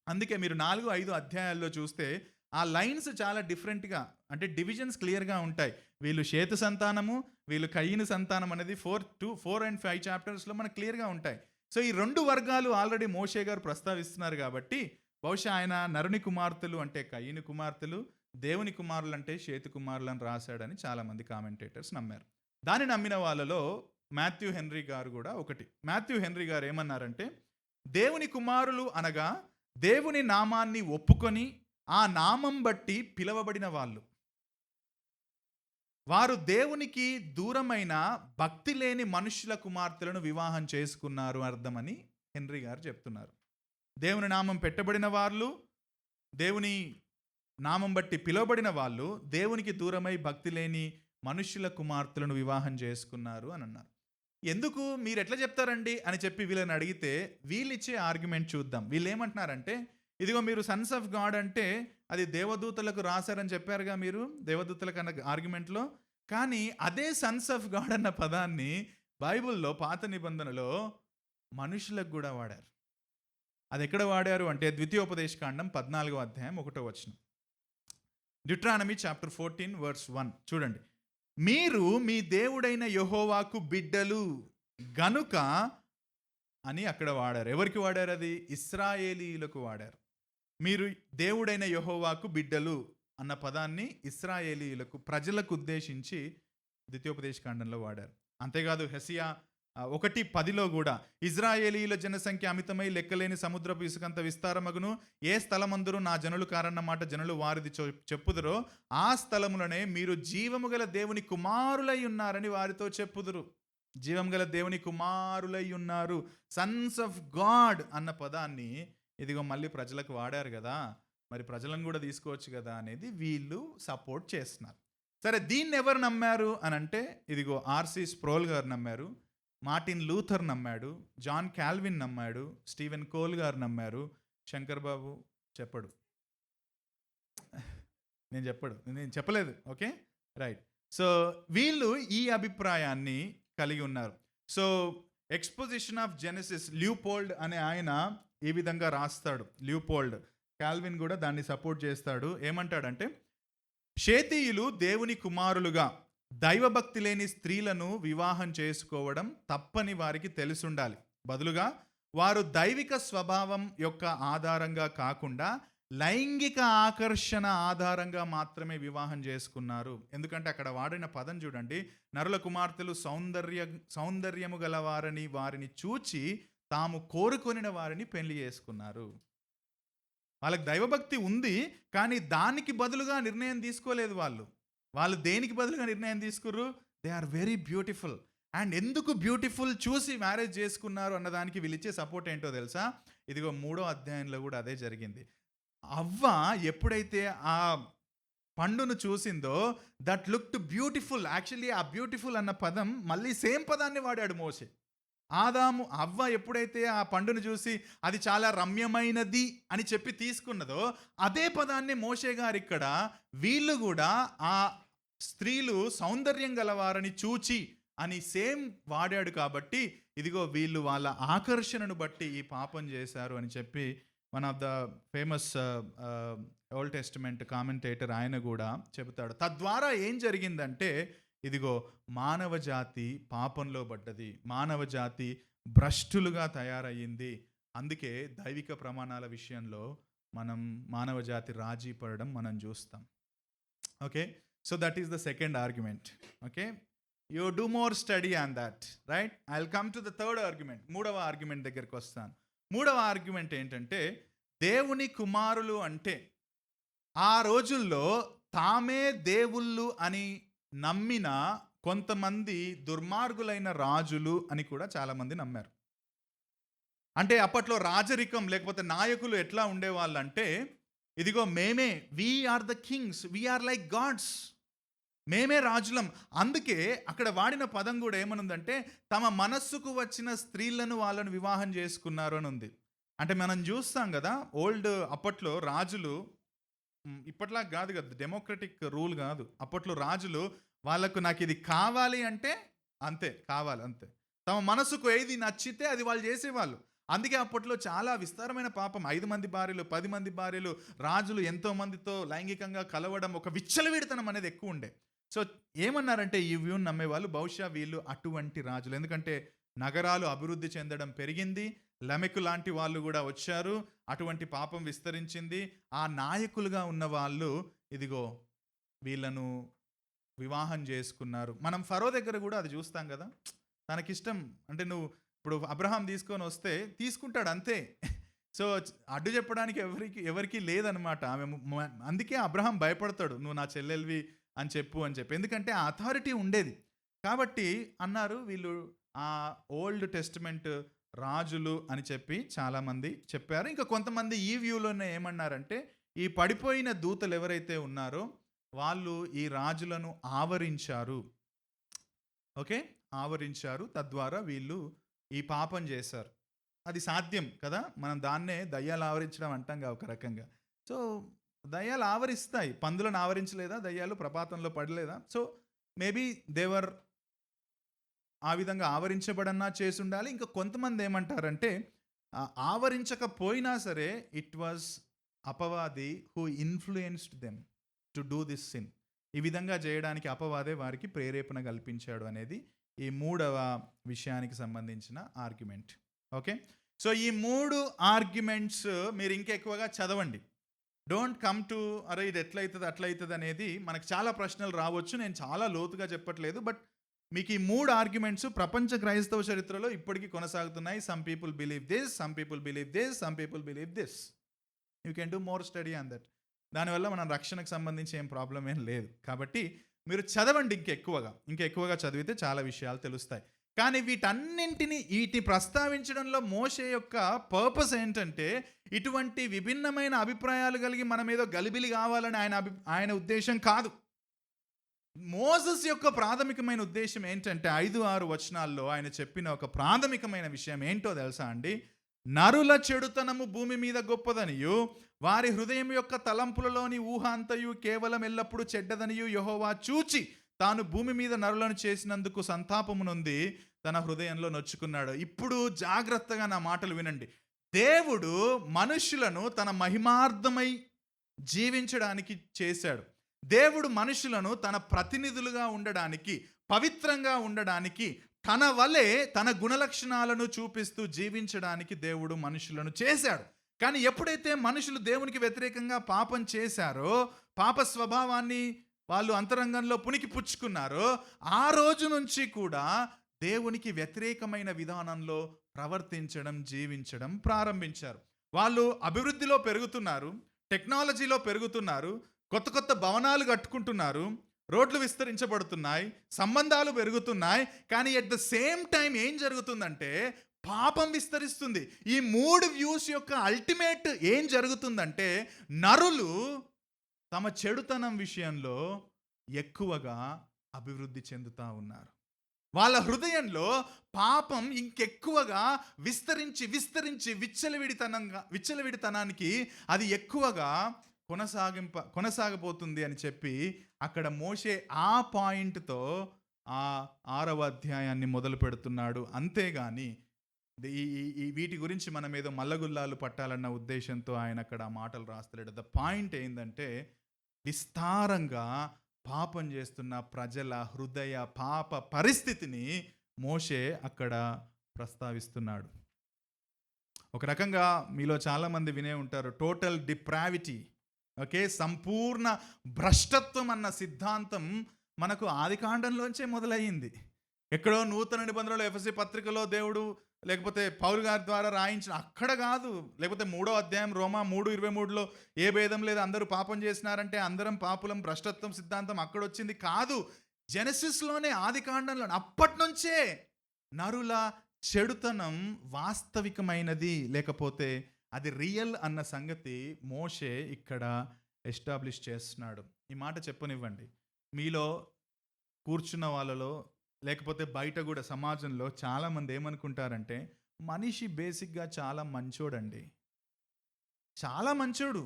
S1: అందుకే మీరు 4-5 అధ్యాయాల్లో చూస్తే ఆ లైన్స్ చాలా డిఫరెంట్గా, అంటే డివిజన్స్ క్లియర్గా ఉంటాయి. వీళ్ళు షేతు సంతానము, వీళ్ళు కయీను సంతానం అనేది 4 and 5 చాప్టర్స్లో మనకు క్లియర్గా ఉంటాయి. సో ఈ రెండు వర్గాలు ఆల్రెడీ మోషే గారు ప్రస్తావిస్తున్నారు కాబట్టి బహుశా ఆయన నరుని కుమార్తెలు అంటే కయీను కుమార్తెలు, దేవుని కుమారులు అంటే షేతు కుమారులు అని రాశాడని చాలామంది కామెంటేటర్స్ నమ్మారు. దాన్ని నమ్మిన వాళ్ళలో మాథ్యూ హెన్రీ గారు కూడా ఒకటి. మాథ్యూ హెన్రీ గారు ఏమన్నారంటే దేవుని కుమారులు అనగా దేవుని నామాన్ని ఒప్పుకొని ఆ నామం బట్టి పిలవబడిన వాళ్ళు. వారు దేవునికి దూరమైన భక్తి లేని మనుషుల కుమార్తెలను వివాహం చేసుకున్నారు అర్థమని హెన్రీ గారు చెప్తున్నారు. దేవుని నామం పెట్టబడిన వాళ్ళు, దేవుని నామం బట్టి పిలువబడిన వాళ్ళు దేవునికి దూరమై భక్తి లేని మనుషుల కుమార్తెలను వివాహం చేసుకున్నారు అని అన్నారు. ఎందుకు మీరు ఎట్లా చెప్తారండి అని చెప్పి వీళ్ళని అడిగితే వీళ్ళిచ్చే ఆర్గ్యుమెంట్ చూద్దాం. వీళ్ళు ఏమంటున్నారంటే ఇదిగో మీరు సన్స్ ఆఫ్ గాడ్ అంటే అది దేవదూతలకు రాశారని చెప్పారుగా మీరు దేవదూతలకు అన్న ఆర్గ్యుమెంట్లో. కానీ అదే సన్స్ ఆఫ్ గాడ్ అన్న పదాన్ని బైబిల్లో పాత నిబంధనలో మనుషులకు కూడా వాడారు. అది ఎక్కడ వాడారు అంటే ద్వితీయోపదేశకాండం 14వ అధ్యాయం 1వ వచనం, డ్యూట్రానమీ చాప్టర్ 14 verse 1 చూడండి. మీరు మీ దేవుడైన యెహోవాకు బిడ్డలు గనుక అని అక్కడ వాడారు. ఎవరికి వాడారు? అది ఇశ్రాయేలీయులకు వాడారు. మీరు దేవుడైన యెహోవాకు బిడ్డలు అన్న పదాన్ని ఇశ్రాయేలీయులకు, ప్రజలకు ఉద్దేశించి ద్వితీయోపదేశకాండంలో వాడారు. అంతేకాదు హెసియా 1:10 కూడా ఇజ్రాయేలీయుల జనసంఖ్య అమితమై లెక్కలేని సముద్రపు ఇసుకంత విస్తారమగును. ఏ స్థలమందురు నా జనులు కారన్నమాట జనులు వారిది చెప్పుదురో ఆ స్థలములనే మీరు జీవము గల దేవుని కుమారులై ఉన్నారని వారితో చెప్పుదురు. జీవం గల దేవుని కుమారులై ఉన్నారు, సన్స్ ఆఫ్ గాడ్ అన్న పదాన్ని ఇదిగో మళ్ళీ ప్రజలకు వాడారు కదా, మరి ప్రజలను కూడా తీసుకోవచ్చు కదా అనేది వీళ్ళు సపోర్ట్ చేస్తున్నారు. సరే, దీన్ని ఎవరు నమ్మారు అని అంటే ఇదిగో ఆర్సి స్ప్రోల్ గారు నమ్మారు, మార్టిన్ లూథర్ నమ్మాడు, జాన్ కాల్విన్ నమ్మాడు, స్టీవెన్ కోల్ గారు నమ్మారు, శంకర్ బాబు చెప్పడు, నేను చెప్పలేదు. Okay, right. సో వీళ్ళు ఈ అభిప్రాయాన్ని కలిగి ఉన్నారు. సో ఎక్స్పోజిషన్ ఆఫ్ జెనసిస్, ల్యూపోల్డ్ అనే ఆయన ఈ విధంగా రాస్తాడు. ల్యూపోల్డ్, కాల్విన్ కూడా దాన్ని సపోర్ట్ చేస్తాడు. ఏమంటాడంటే, షేతీయులు దేవుని కుమారులుగా దైవభక్తి లేని స్త్రీలను వివాహం చేసుకోవడం తప్పని వారికి తెలిసుండాలి. బదులుగా వారు దైవిక స్వభావం యొక్క ఆధారంగా కాకుండా లైంగిక ఆకర్షణ ఆధారంగా మాత్రమే వివాహం చేసుకున్నారు. ఎందుకంటే అక్కడ వాడిన పదం చూడండి, నరుల కుమార్తెలు సౌందర్యము గలవారని వారిని చూచి తాము కోరుకొనిన వారిని పెళ్లి చేసుకున్నారు. వాళ్ళకి దైవభక్తి ఉంది, కానీ దానికి బదులుగా నిర్ణయం తీసుకోలేదు. వాళ్ళు దేనికి బదులుగా నిర్ణయం తీసుకుర్రు? They are very beautiful. And ఎందుకు బ్యూటిఫుల్ చూసి మ్యారేజ్ చేసుకున్నారు అన్నదానికి వీళ్ళిచ్చే సపోర్ట్ ఏంటో తెలుసా? ఇదిగో 3వ అధ్యాయంలో కూడా అదే జరిగింది. అవ్వ ఎప్పుడైతే ఆ పండును చూసిందో, దట్ లుక్డ్ బ్యూటిఫుల్. యాక్చువల్లీ ఆ బ్యూటిఫుల్ అన్న పదం మళ్ళీ సేమ్ పదాన్ని వాడాడు మోషే. అవ్వ ఎప్పుడైతే ఆ పండును చూసి అది చాలా రమ్యమైనది అని చెప్పి తీసుకున్నదో, అదే పదాన్ని మోషే గారు ఇక్కడ వీళ్ళు కూడా ఆ స్త్రీలు సౌందర్యం గలవారని చూచి అని సేమ్ వాడాడు. కాబట్టి ఇదిగో వీళ్ళు వాళ్ళ ఆకర్షణను బట్టి ఈ పాపం చేశారు అని చెప్పి one of the famous old testament commentator ఆయన కూడా చెబుతాడు. తద్వారా ఏం జరిగిందంటే, ఇదిగో మానవ జాతి పాపంలో పడ్డది, మానవ జాతి భ్రష్టులుగా తయారయ్యింది. అందుకే దైవిక ప్రమాణాల విషయంలో మానవ జాతి రాజీ పడడం మనం చూస్తాం. Okay, so that is the second argument. Okay, you do more study on that, right? I will come to the third argument. 3వ ఆర్గ్యుమెంట్ దగ్గరికి వస్తాను. 3వ ఆర్గ్యుమెంట్ ఏంటంటే, దేవుని కుమారులు అంటే ఆ రోజుల్లో తామే దేవుళ్ళు అని నమ్మిన కొంతమంది దుర్మార్గులైన రాజులు అని కూడా చాలామంది నమ్మారు. అంటే అప్పట్లో రాజరికం లేకపోతే నాయకులు ఎట్లా ఉండేవాళ్ళు అంటే, ఇదిగో మేమే, we are the kings, we are like gods, మేమే రాజులం. అందుకే అక్కడ వాడిన పదం కూడా ఏమనుందంటే, తమ మనస్సుకు వచ్చిన స్త్రీలను వాళ్ళను వివాహం చేసుకున్నారు అని ఉంది. అంటే మనం చూస్తాం కదా, అప్పట్లో రాజులు ఇప్పట్లా కాదు కదా, డెమోక్రటిక్ రూల్ కాదు. అప్పట్లో రాజులు వాళ్ళకు నాకు ఇది కావాలి అంటే అంతే, కావాలి అంతే. తమ మనసుకు ఏది నచ్చితే అది వాళ్ళు చేసేవాళ్ళు. అందుకే అప్పట్లో చాలా విస్తారమైన పాపం, 5 మంది భార్యలు, 10 మంది భార్యలు, రాజులు ఎంతో మందితో లైంగికంగా కలవడం, ఒక విచ్చలవిడితనం అనేది ఎక్కువ ఉండే. సో ఏమన్నారంటే, ఈ వ్యూని నమ్మేవాళ్ళు బహుశా వీళ్ళు అటువంటి రాజులు. ఎందుకంటే నగరాలు అభివృద్ధి చెందడం పెరిగింది, లమెకు లాంటి వాళ్ళు కూడా వచ్చారు, అటువంటి పాపం విస్తరించింది. ఆ నాయకులుగా ఉన్న వాళ్ళు ఇదిగో వీళ్ళను వివాహం చేసుకున్నారు. మనం ఫరో దగ్గర కూడా అది చూస్తాం కదా, తనకిష్టం అంటే నువ్వు ఇప్పుడు అబ్రహాం తీసుకొని వస్తే తీసుకుంటాడు అంతే. సో అడ్డు చెప్పడానికి ఎవరికి లేదనమాట. అందుకే అబ్రహాం భయపడతాడు, నువ్వు నా చెల్లెల్వి అని చెప్పి. ఎందుకంటే ఆ అథారిటీ ఉండేది. కాబట్టి అన్నారు వీళ్ళు ఆ ఓల్డ్ టెస్టిమెంట్ రాజులు అని చెప్పి చాలామంది చెప్పారు. ఇంకా కొంతమంది ఈ వ్యూలోనే ఏమన్నారంటే, ఈ పడిపోయిన దూతలు ఎవరైతే ఉన్నారో వాళ్ళు ఈ రాజులను ఆవరించారు. ఓకే, ఆవరించారు, తద్వారా వీళ్ళు ఈ పాపం చేశారు. అది సాధ్యం కదా, మనం దాన్నే దయ్యాలు ఆవరించడం అంటాం కదా ఒక రకంగా. సో దయ్యాలు ఆవరిస్తాయి, పందులను ఆవరించలేదా దయ్యాలు, ప్రపాతంలో పడలేదా? సో మేబీ దేవర్ ఆ విధంగా ఆవరించబడన్నా చేసి ఉండాలి. ఇంకా కొంతమంది ఏమంటారంటే, ఆవరించకపోయినా సరే ఇట్ వాజ్ అపవాది who influenced them to do this sin. ఈ విధంగా చేయడానికి అపవాదే వారికి ప్రేరేపణ కల్పించాడు అనేది ఈ 3వ విషయానికి సంబంధించిన ఆర్గ్యుమెంట్. ఓకే, సో ఈ 3 ఆర్గ్యుమెంట్స్ మీరు ఇంకెక్కువగా చదవండి. డోంట్ కమ్ టు అరే ఇది ఎట్లయితుంది అట్లయితుంది అనేది. మనకు చాలా ప్రశ్నలు రావచ్చు, నేను చాలా లోతుగా చెప్పట్లేదు, బట్ మీకు ఈ 3 ఆర్గ్యుమెంట్స్ ప్రపంచ క్రైస్తవ చరిత్రలో ఇప్పటికీ కొనసాగుతున్నాయి. Some people believe this, some people believe this, some people believe this. You can do more study on that. దానివల్ల మన రక్షణకు సంబంధించి ఏం ప్రాబ్లం ఏం లేదు. కాబట్టి మీరు చదవండి ఇంకెక్కువగా చదివితే చాలా విషయాలు తెలుస్తాయి. కానీ వీటిని ప్రస్తావించడంలో మోషే యొక్క పర్పస్ ఏంటంటే, ఇటువంటి విభిన్నమైన అభిప్రాయాలు కలిగి మనం ఏదో గలిబిలి కావాలని ఆయన ఉద్దేశం కాదు. మోసెస్ యొక్క ప్రాథమికమైన ఉద్దేశం ఏంటంటే 5-6 వచనాల్లో ఆయన చెప్పిన ఒక ప్రాథమికమైన విషయం ఏంటో తెలుసా అండి? నరుల చెడుతనము భూమి మీద గొప్పదనియు, వారి హృదయం యొక్క తలంపులలోని ఊహ అంతయు కేవలం ఎల్లప్పుడూ చెడ్డదనియు యెహోవా చూచి తాను భూమి మీద నరులను చేసినందుకు సంతాపము నొంది తన హృదయంలో నొచ్చుకున్నాడు. ఇప్పుడు జాగ్రత్తగా నా మాటలు వినండి. దేవుడు మనుషులను తన మహిమార్థమై జీవించడానికి చేశాడు. దేవుడు మనుషులను తన ప్రతినిధులుగా ఉండడానికి, పవిత్రంగా ఉండడానికి, తన వలె తన గుణలక్షణాలను చూపిస్తూ జీవించడానికి దేవుడు మనుషులను చేశాడు. కానీ ఎప్పుడైతే మనుషులు దేవునికి వ్యతిరేకంగా పాపం చేశారో, పాప స్వభావాన్ని వాళ్ళు అంతరంగంలో పుణికి పుచ్చుకున్నారో, ఆ రోజు నుంచి కూడా దేవునికి వ్యతిరేకమైన విధానంలో ప్రవర్తించడం, జీవించడం ప్రారంభించారు. వాళ్ళు అభివృద్ధిలో పెరుగుతున్నారు, టెక్నాలజీలో పెరుగుతున్నారు, కొత్త కొత్త భవనాలు కట్టుకుంటున్నారు, రోడ్లు విస్తరించబడుతున్నాయి, సంబంధాలు పెరుగుతున్నాయి. కానీ ఎట్ ద సేమ్ టైం ఏం జరుగుతుందంటే పాపం విస్తరిస్తుంది. ఈ 3 వ్యూస్ యొక్క అల్టిమేట్ ఏం జరుగుతుందంటే, నరులు తమ చెడుతనం విషయంలో ఎక్కువగా అభివృద్ధి చెందుతూ ఉన్నారు. వాళ్ళ హృదయంలో పాపం ఇంకెక్కువగా విస్తరించి విస్తరించి విచ్చలవిడితనానికి అది ఎక్కువగా కొనసాగబోతుంది అని చెప్పి అక్కడ మోషే ఆ పాయింట్తో ఆ 6వ అధ్యాయాన్ని మొదలు పెడుతున్నాడు. అంతేగాని వీటి గురించి మనం ఏదో మల్లగుల్లాలు పట్టాలన్న ఉద్దేశంతో ఆయన అక్కడ మాటలు రాస్తలేడు. ద పాయింట్ ఏంటంటే, విస్తారంగా పాపం చేస్తున్న ప్రజల హృదయ పాప పరిస్థితిని మోషే అక్కడ ప్రస్తావిస్తున్నాడు. ఒక రకంగా మీలో చాలామంది వినే ఉంటారు, టోటల్ డిప్రావిటీ, ఓకే, సంపూర్ణ భ్రష్టత్వం అన్న సిద్ధాంతం మనకు ఆదికాండంలోంచే మొదలయ్యింది. ఎక్కడో నూతన నిబంధనలో ఎఫెసీ పత్రికలో దేవుడు లేకపోతే పౌలు గారి ద్వారా రాయించిన అక్కడ కాదు, లేకపోతే 3వ అధ్యాయం రోమా 3:23లో ఏ భేదం లేదు, అందరూ పాపం చేసినారంటే అందరం పాపులం, భ్రష్టత్వం సిద్ధాంతం అక్కడ వచ్చింది కాదు. జెనసిస్లోనే, ఆదికాండంలో అప్పటి నుంచే నరుల చెడుతనం వాస్తవికమైనది, లేకపోతే అది రియల్ అన్న సంగతి మోషే ఇక్కడ ఎస్టాబ్లిష్ చేస్తున్నాడు. ఈ మాట చెప్పనివ్వండి, మీలో కూర్చున్న వాళ్ళలో లేకపోతే బయట కూడా సమాజంలో చాలామంది ఏమనుకుంటారంటే, మనిషి బేసిక్గా చాలా మంచోడండి, చాలా మంచోడు,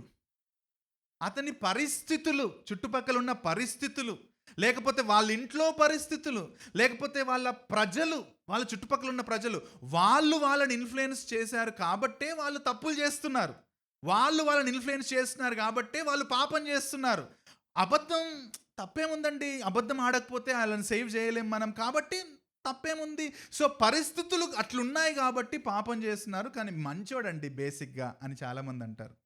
S1: అతని పరిస్థితులు, చుట్టుపక్కల ఉన్న పరిస్థితులు, లేకపోతే వాళ్ళ ఇంట్లో పరిస్థితులు, లేకపోతే వాళ్ళ చుట్టుపక్కల ఉన్న ప్రజలు వాళ్ళని ఇన్ఫ్లుయెన్స్ చేశారు కాబట్టే వాళ్ళు తప్పులు చేస్తున్నారు, వాళ్ళని ఇన్ఫ్లుయెన్స్ చేస్తున్నారు కాబట్టే వాళ్ళు పాపం చేస్తున్నారు. అబద్ధం తప్పేముందండి, అబద్ధం ఆడకపోతే వాళ్ళని సేవ్ చేయలేం మనం, కాబట్టి తప్పేముంది. సో పరిస్థితులు అట్లున్నాయి కాబట్టి పాపం చేస్తున్నారు, కానీ మంచోడండి బేసిక్గా అని చాలామంది అంటారు.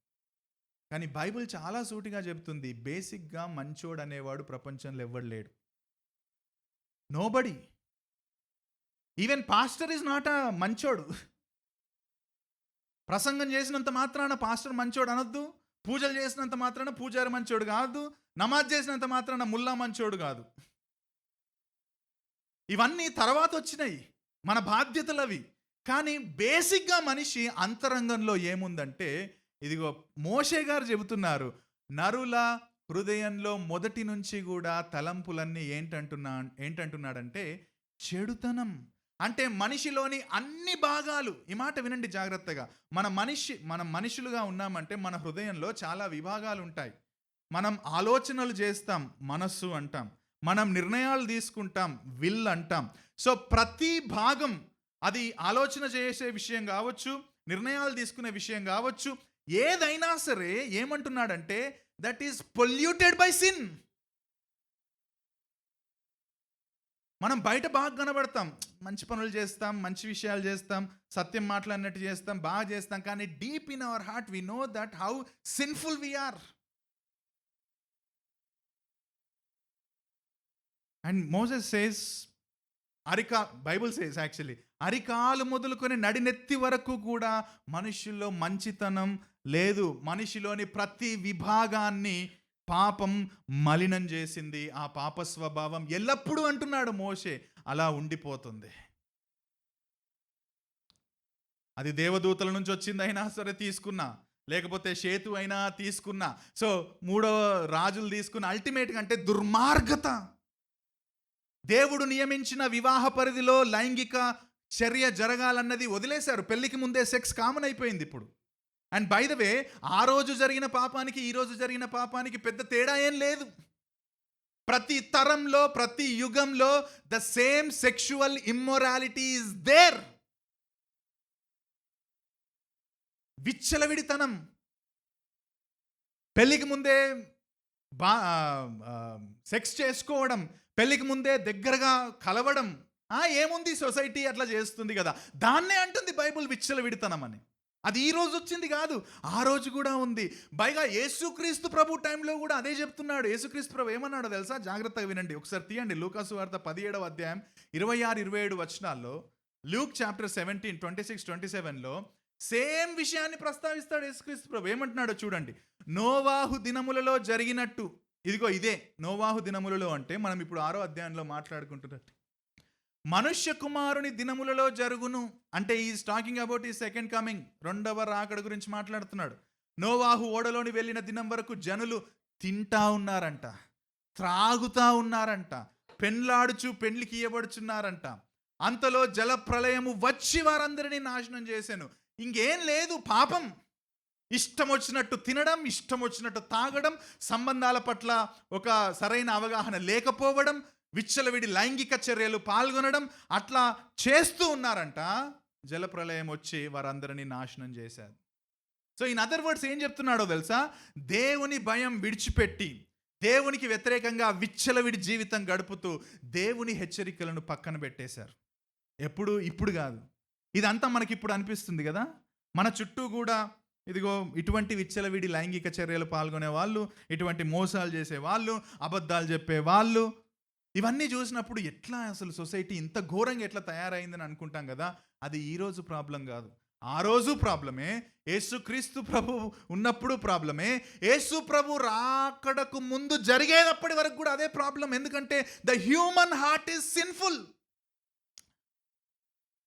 S1: కానీ బైబిల్ చాలా సూటిగా చెప్తుంది, బేసిక్గా మంచోడు అనేవాడు ప్రపంచంలో ఎవ్వడు లేడు. Nobody, even pastor is not a మంచోడు. ప్రసంగం చేసినంత మాత్రాన పాస్టర్ మంచోడు అనొద్దు, పూజలు చేసినంత మాత్రాన పూజారి మంచోడు కాదు, నమాజ్ చేసినంత మాత్రాన ముల్లా మంచోడు కాదు. ఇవన్నీ తర్వాత వచ్చినాయి, మన బాధ్యతలు అవి. కానీ బేసిక్గా మనిషి అంతరంగంలో ఏముందంటే, ఇదిగో మోషే గారు చెబుతున్నారు, నరుల హృదయంలో మొదటి నుంచి కూడా తలంపులన్నీ ఏంటంటున్నాడంటే చెడుతనం. అంటే మనిషిలోని అన్ని భాగాలు, ఈ మాట వినండి జాగ్రత్తగా, మనం మనుషులుగా ఉన్నామంటే మన హృదయంలో చాలా విభాగాలు ఉంటాయి. మనం ఆలోచనలు చేస్తాం, మనస్సు అంటాం, మనం నిర్ణయాలు తీసుకుంటాం, విల్ అంటాం. సో ప్రతి భాగం, అది ఆలోచన చేసే విషయం కావచ్చు, నిర్ణయాలు తీసుకునే విషయం కావచ్చు, ఏదైనా సరే ఏమంటున్నాడంటే that is polluted by sin. మనం బయట బాగా కనబడతాం, మంచి పనులు చేస్తాం, మంచి విషయాలు చేస్తాం, సత్యం మాట్లాడినట్టు చేస్తాం, బాగా చేస్తాం, కానీ deep in our heart we know that how sinful we are. And Moses says Bible says actually అరికాలు మొదలుకొని నడినెత్తి వరకు కూడా మనుషుల్లో మంచితనం లేదు. మనిషిలోని ప్రతి విభాగాన్ని పాపం మలినం చేసింది. ఆ పాప స్వభావం ఎల్లప్పుడూ అంటున్నాడు మోషే అలా ఉండిపోతుంది. అది దేవదూతల నుంచి వచ్చింది అయినా సరే తీసుకున్నా, లేకపోతే షేతు అయినా తీసుకున్నా, సో 3వ రాజులు తీసుకున్న అల్టిమేట్గా అంటే దుర్మార్గత. దేవుడు నియమించిన వివాహ పరిధిలో లైంగిక చర్య జరగాలన్నది వదిలేశారు. పెళ్లికి ముందే సెక్స్ కామన్ అయిపోయింది ఇప్పుడు. అండ్ బై ద వే, ఆ రోజు జరిగిన పాపానికి ఈ రోజు జరిగిన పాపానికి పెద్ద తేడా ఏం లేదు. ప్రతి తరంలో ప్రతి యుగంలో the same sexual immorality is there. విచ్చలవిడితనం, పెళ్లికి ముందే సెక్స్ చేసుకోవడం, పెళ్లికి ముందే దగ్గరగా కలవడం, ఏముంది సొసైటీ అట్లా చేస్తుంది కదా, దాన్నే అంటుంది బైబుల్ విచ్చలవిడితనం అని. అది ఈ రోజు వచ్చింది కాదు, ఆ రోజు కూడా ఉంది. పైగా యేసుక్రీస్తు ప్రభు టైంలో కూడా అదే చెప్తున్నాడు. యేసుక్రీస్తు ప్రభు ఏమన్నాడో తెలుసా? జాగ్రత్తగా వినండి ఒకసారి, తీయండి లూకాసు వార్త 17వ అధ్యాయం 26-27 వచనాల్లో. లూక్ చాప్టర్ 17, 26, 27లో సేమ్ విషయాన్ని ప్రస్తావిస్తాడు యేసుక్రీస్తు ప్రభు. ఏమంటున్నాడో చూడండి. నోవాహు దినములలో జరిగినట్టు, ఇదిగో ఇదే నోవాహు దినములలో అంటే మనం ఇప్పుడు 6వ అధ్యాయంలో మాట్లాడుకుంటున్నట్టు మనుష్య కుమారుని దినములలో జరుగును అంటే ఈజ్ టాకింగ్ అబౌట్ ఈ సెకండ్ కమింగ్, రెండవ రాకడ గురించి మాట్లాడుతున్నాడు. నోవాహు ఓడలోని వెళ్ళిన దినం వరకు జనులు తింటా ఉన్నారంట, త్రాగుతా ఉన్నారంట, పెండ్లాడుచు పెండ్లికి ఇయ్యబడుచున్నారంట. అంతలో జల ప్రళయము వచ్చి వారందరినీ నాశనం చేశాను. ఇంకేం లేదు, పాపం. ఇష్టం వచ్చినట్టు తినడం, ఇష్టం వచ్చినట్టు తాగడం, సంబంధాల పట్ల ఒక సరైన అవగాహన లేకపోవడం, విచ్చలవిడి లైంగిక చర్యలు పాల్గొనడం, అట్లా చేస్తూ ఉన్నారంట. జలప్రలయం వచ్చి వారందరినీ నాశనం చేశారు. సో ఇన్ అదర్ వర్డ్స్ ఏం చెప్తున్నాడో తెలుసా? దేవుని భయం విడిచిపెట్టి దేవునికి వ్యతిరేకంగా విచ్చలవిడి జీవితం గడుపుతూ దేవుని హెచ్చరికలను పక్కన పెట్టేశారు. ఇప్పుడు కాదు, ఇదంతా మనకి ఇప్పుడు అనిపిస్తుంది కదా. మన చుట్టూ కూడా ఇదిగో ఇటువంటి విచ్చలవిడి లైంగిక చర్యలు పాల్గొనే వాళ్ళు, ఇటువంటి మోసాలు చేసే వాళ్ళు, అబద్ధాలు చెప్పే వాళ్ళు, ఇవన్నీ చూసినప్పుడు ఎట్లా అసలు సొసైటీ ఇంత ఘోరంగా ఎట్లా తయారైందని అనుకుంటాం కదా. అది ఈరోజు ప్రాబ్లం కాదు, ఆ రోజు ప్రాబ్లమే. యేసుక్రీస్తు ప్రభు ఉన్నప్పుడు ప్రాబ్లమే. యేసు ప్రభు రాకడకు ముందు జరిగేటప్పటి వరకు కూడా అదే ప్రాబ్లం. ఎందుకంటే the human heart is sinful.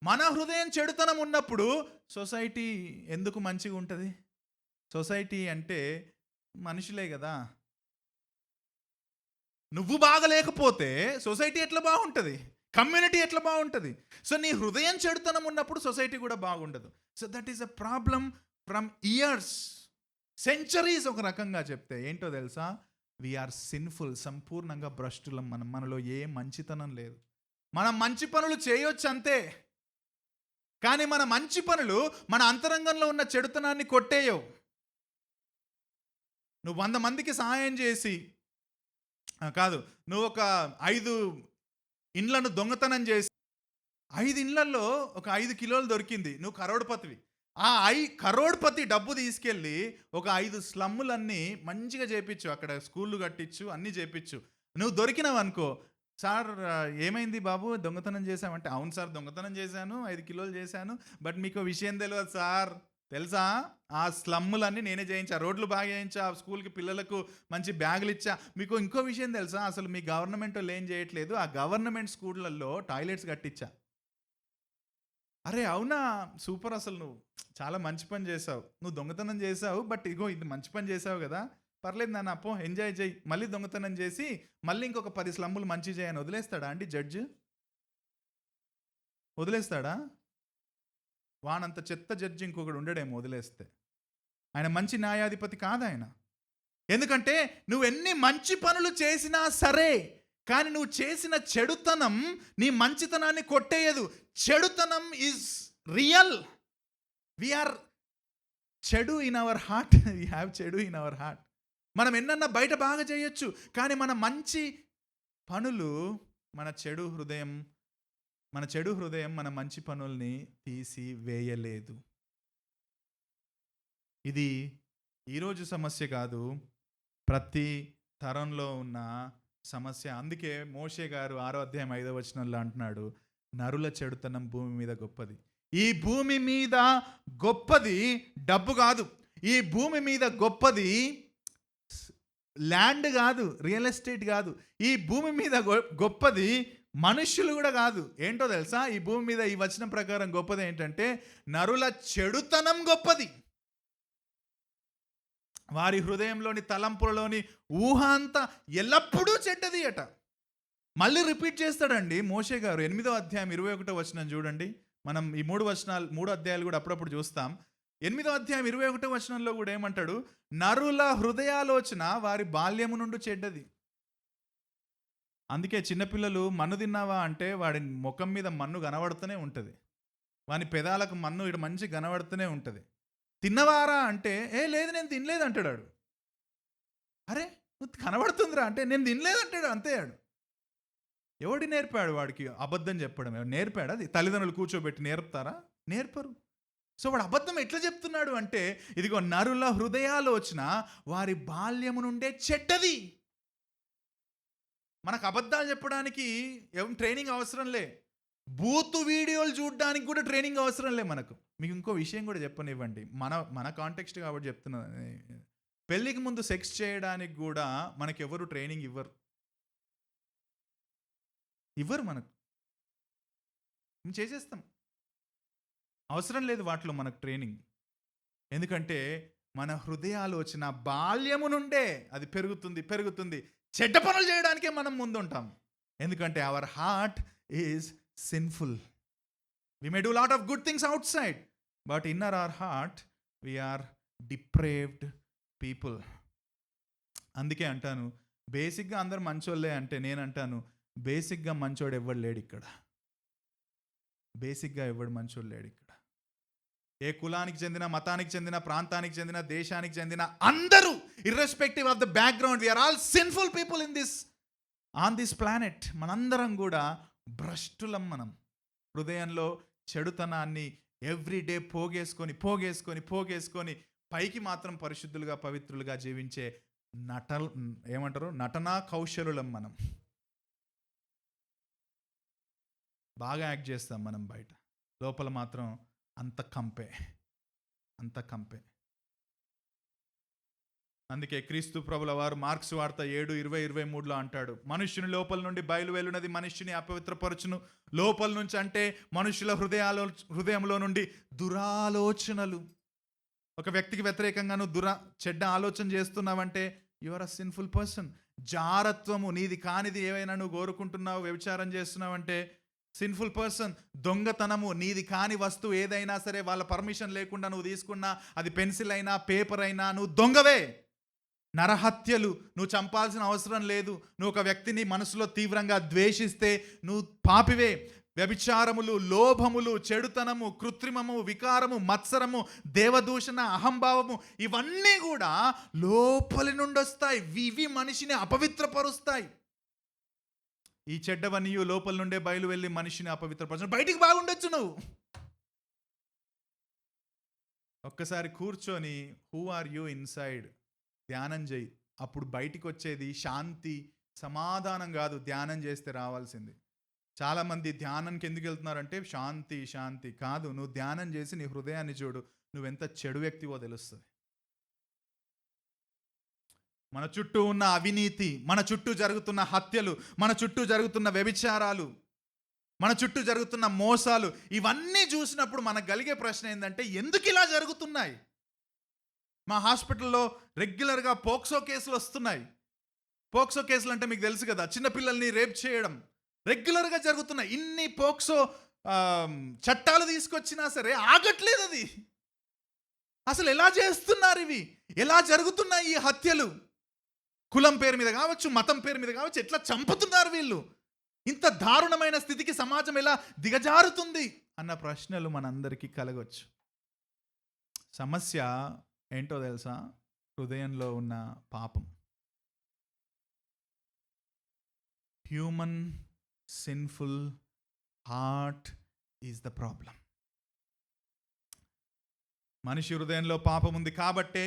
S1: మన హృదయం చెడుతనం ఉన్నప్పుడు సొసైటీ ఎందుకు మంచిగా ఉంటుంది? సొసైటీ అంటే మనుషులే కదా. నువ్వు బాగలేకపోతే సొసైటీ ఎట్లా బాగుంటుంది? కమ్యూనిటీ ఎట్లా బాగుంటుంది? సో నీ హృదయం చెడుతనం ఉన్నప్పుడు సొసైటీ కూడా బాగుండదు. So that is a problem from years, centuries. ఒక రకంగా చెప్తే ఏంటో తెలుసా? వీఆర్ సిన్ఫుల్, సంపూర్ణంగా భ్రష్టులం. మనలో ఏ మంచితనం లేదు. మనం మంచి పనులు చేయొచ్చు అంతే, కానీ మన మంచి పనులు మన అంతరంగంలో ఉన్న చెడుతనాన్ని కొట్టేయవు. నువ్వు 100 మందికి సహాయం చేసి కాదు, నువ్వు ఒక 5 ఇండ్లను దొంగతనం చేసి 5 ఇండ్లలో ఒక 5 కిలోలు దొరికింది, నువ్వు కరోడ్పతివి. ఆ కరోడ్పతి డబ్బు తీసుకెళ్ళి ఒక 5 స్లమ్ములన్నీ మంచిగా చేపించు, అక్కడ స్కూళ్ళు కట్టించు, అన్నీ చేపించు. నువ్వు దొరికినావు అనుకో, సార్ ఏమైంది బాబు, దొంగతనం చేశామంటే, అవును సార్ దొంగతనం చేశాను, 5 కిలోలు చేశాను, బట్ మీకు విషయం తెలియదు సార్, తెలుసా ఆ స్లమ్ములన్నీ నేనే చేయించా, రోడ్లు బాగా చేయించా, స్కూల్కి పిల్లలకు మంచి బ్యాగులు ఇచ్చా. మీకు ఇంకో విషయం తెలుసా? అసలు మీ గవర్నమెంట్ వాళ్ళు ఏం చేయట్లేదు, ఆ గవర్నమెంట్ స్కూళ్ళల్లో టాయిలెట్స్ కట్టించా. అరే అవునా, సూపర్, అసలు నువ్వు చాలా మంచి పని చేసావు, నువ్వు దొంగతనం చేసావు, బట్ ఇగో ఇది మంచి పని చేసావు కదా, పర్లేదు నాన్న, అప్పో ఎంజాయ్ చేయి. మళ్ళీ దొంగతనం చేసి మళ్ళీ ఇంకొక 10 స్లమ్ములు మంచి చేయని వదిలేస్తాడా అండి జడ్జి? వదిలేస్తాడా? వానంత చెత్త జడ్జి ఇంకొకడు ఉండడేమో వదిలేస్తే. ఆయన మంచి న్యాయాధిపతి కాదు ఆయన. ఎందుకంటే నువ్వు ఎన్ని మంచి పనులు చేసినా సరే, కానీ నువ్వు చేసిన చెడుతనం నీ మంచితనాన్ని కొట్టేయదు. చెడుతనం ఈజ్ రియల్. వీఆర్ చెడు in our heart. We have చెడు ఇన్ అవర్ హార్ట్. మనం ఎన్నన్నా బయట బాగా చేయొచ్చు, కానీ మన మంచి పనులు, మన చెడు హృదయం మన మంచి పనుల్ని తీసి వేయలేదు. ఇది ఈరోజు సమస్య కాదు, ప్రతి తరంలో ఉన్న సమస్య. అందుకే మోషే గారు 6వ అధ్యాయం 5వ వచనంలో అంటున్నాడు, నరుల చెడుతనం భూమి మీద గొప్పది. ఈ భూమి మీద గొప్పది డబ్బు కాదు. ఈ భూమి మీద గొప్పది ల్యాండ్ కాదు, రియల్ ఎస్టేట్ కాదు. ఈ భూమి మీద గొప్పది మనుష్యులు కూడా కాదు. ఏంటో తెలుసా? ఈ భూమి మీద ఈ వచనం ప్రకారం గొప్పది ఏంటంటే నరుల చెడుతనం గొప్పది. వారి హృదయంలోని తలంపులలోని ఊహ అంతా ఎల్లప్పుడూ చెడ్డది అట. మళ్ళీ రిపీట్ చేస్తాడండి మోషే గారు. 8వ అధ్యాయం 21వ వచనం చూడండి. మనం ఈ 3 అధ్యాయాలు కూడా అప్పుడప్పుడు చూస్తాం. 8వ అధ్యాయం 21వ వచనంలో కూడా ఏమంటాడు? నరుల హృదయాలోచన వారి బాల్యము నుండి చెడ్డది. అందుకే చిన్నపిల్లలు మన్ను తిన్నావా అంటే వాడి ముఖం మీద మన్ను కనబడుతూనే ఉంటుంది, వాని పెదాలకు మన్ను ఇటు మంచి కనబడుతూనే ఉంటుంది. తిన్నవారా అంటే లేదు నేను తినలేదు అంటాడు. అరే నువ్వు కనబడుతుందిరా అంటే నేను తినలేదు అంటాడు. అంతే ఆడు. ఎవడి నేర్పాడు వాడికి అబద్ధం చెప్పడం? నేర్పాడు? అది తల్లిదండ్రులు కూర్చోబెట్టి నేర్పుతారా? నేర్పరు. సో వాడు అబద్ధం ఎట్లా చెప్తున్నాడు అంటే ఇదిగో నరుల హృదయాలోచన వారి బాల్యము నుండే చెడ్డది. మనకు అబద్ధాలు చెప్పడానికి ఏం ట్రైనింగ్ అవసరం లే. బూతు వీడియోలు చూడడానికి కూడా ట్రైనింగ్ అవసరం లే మనకు. మీకు ఇంకో విషయం కూడా చెప్పనివ్వండి, మన కాంటెక్స్ట్ కాబట్టి చెప్తున్నా. పెళ్ళికి ముందు సెక్స్ చేయడానికి కూడా మనకెవరు ట్రైనింగ్ ఇవ్వరు. మనకు మేము చేసేస్తాం, అవసరం లేదు వాటిలో మనకు ట్రైనింగ్. ఎందుకంటే మన హృదయాలోచన బాల్యము నుండే అది పెరుగుతుంది. చెడ్డ పనులు చేయడానికే మనం ముందుంటాం. ఎందుకంటే our heart is sinful. We may do lot of good things outside, but inner our heart we are depraved people. అందుకే అంటాను బేసిక్గా అందరు మంచోళ్ళే అంటే నేను అంటాను బేసిక్గా మంచోడు ఎవడు లేడు ఇక్కడ. బేసిక్గా ఎవడు మంచోడు లేడు ఇక్కడ. ఏ కులానికి చెందిన, మతానికి చెందిన, ప్రాంతానికి చెందిన, దేశానికి చెందిన అందరూ irrespective of the background we are all sinful people on this planet. మనందరం కూడా భ్రష్టులం. మనం హృదయంలో చెడుతనాన్ని ఎవ్రీడే పోగేసుకొని పైకి మాత్రం పరిశుద్ధులుగా పవిత్రులుగా జీవించే నటనా కౌశలులం మనం. బాగా యాక్ట్ చేస్తాం మనం బయట, లోపల మాత్రం అంత కంపే. అందుకే క్రీస్తు ప్రభుల వారు మార్క్స్ వార్త 7:20-23 అంటాడు, మనుష్యుని లోపల నుండి బయలువెళ్ళునది మనుష్యుని అపవిత్రపరచును. లోపల నుంచి అంటే మనుషుల హృదయంలో నుండి దురాలోచనలు. ఒక వ్యక్తికి వ్యతిరేకంగా నువ్వు చెడ్డ ఆలోచన చేస్తున్నావంటే you are a sinful person. జారత్వము, నీది కానిది ఏవైనా నువ్వు కోరుకుంటున్నావు, వ్యభిచారం చేస్తున్నావంటే సిన్ఫుల్ పర్సన్. దొంగతనము, నీది కాని వస్తువు ఏదైనా సరే వాళ్ళ పర్మిషన్ లేకుండా నువ్వు తీసుకున్నా, అది పెన్సిల్ అయినా పేపర్ అయినా, నువ్వు దొంగవే. నరహత్యలు, నువ్వు చంపాల్సిన అవసరం లేదు. నువ్వు ఒక వ్యక్తిని మనసులో తీవ్రంగా ద్వేషిస్తే నువ్వు పాపివే. వ్యభిచారములు, లోభములు, చెడుతనము, కృత్రిమము, వికారము, మత్సరము, దేవదూషణ, అహంభావము, ఇవన్నీ కూడా లోపలి నుండి వస్తాయి. ఇవి మనిషిని అపవిత్రపరుస్తాయి. ఈ చెడ్డవనియు లోపల నుండే బయలు వెళ్ళి మనిషిని అపవిత్రపరచు. బయటికి బాగుండొచ్చు నువ్వు. ఒక్కసారి కూర్చొని హూ ఆర్ యూ ఇన్సైడ్ ధ్యానం చేయి. అప్పుడు బయటికి వచ్చేది శాంతి, సమాధానం కాదు, ధ్యానం చేస్తే రావాల్సింది. చాలామంది ధ్యానానికి ఎందుకు వెళ్తున్నారంటే శాంతి కాదు. నువ్వు ధ్యానం చేసి నీ హృదయాన్ని చూడు, నువ్వెంత చెడు వ్యక్తివో తెలుస్తుంది. మన చుట్టూ ఉన్న అవినీతి, మన చుట్టూ జరుగుతున్న హత్యలు, మన చుట్టూ జరుగుతున్న వ్యభిచారాలు, మన చుట్టూ జరుగుతున్న మోసాలు, ఇవన్నీ చూసినప్పుడు మనకు కలిగే ప్రశ్న ఏంటంటే ఎందుకు ఇలా జరుగుతున్నాయి? మా హాస్పిటల్లో రెగ్యులర్గా పోక్సో కేసులు వస్తున్నాయి. పోక్సో కేసులు అంటే మీకు తెలుసు కదా, చిన్నపిల్లల్ని రేప్ చేయడం రెగ్యులర్గా జరుగుతున్నాయి. ఇన్ని పోక్సో చట్టాలు తీసుకొచ్చినా సరే ఆగట్లేదు అది. అసలు ఎలా చేస్తున్నారు ఇవి? ఎలా జరుగుతున్నాయి ఈ హత్యలు? కులం పేరు మీద కావచ్చు, మతం పేరు మీద కావచ్చు, ఎట్లా చంపుతున్నారు వీళ్ళు? ఇంత దారుణమైన స్థితికి సమాజం ఎలా దిగజారుతుంది అన్న ప్రశ్నలు మనందరికీ కలగవచ్చు. సమస్య ఏంటో తెలుసా? హృదయంలో ఉన్న పాపం. Human sinful heart is the problem. మనిషి హృదయంలో పాపం ఉంది కాబట్టే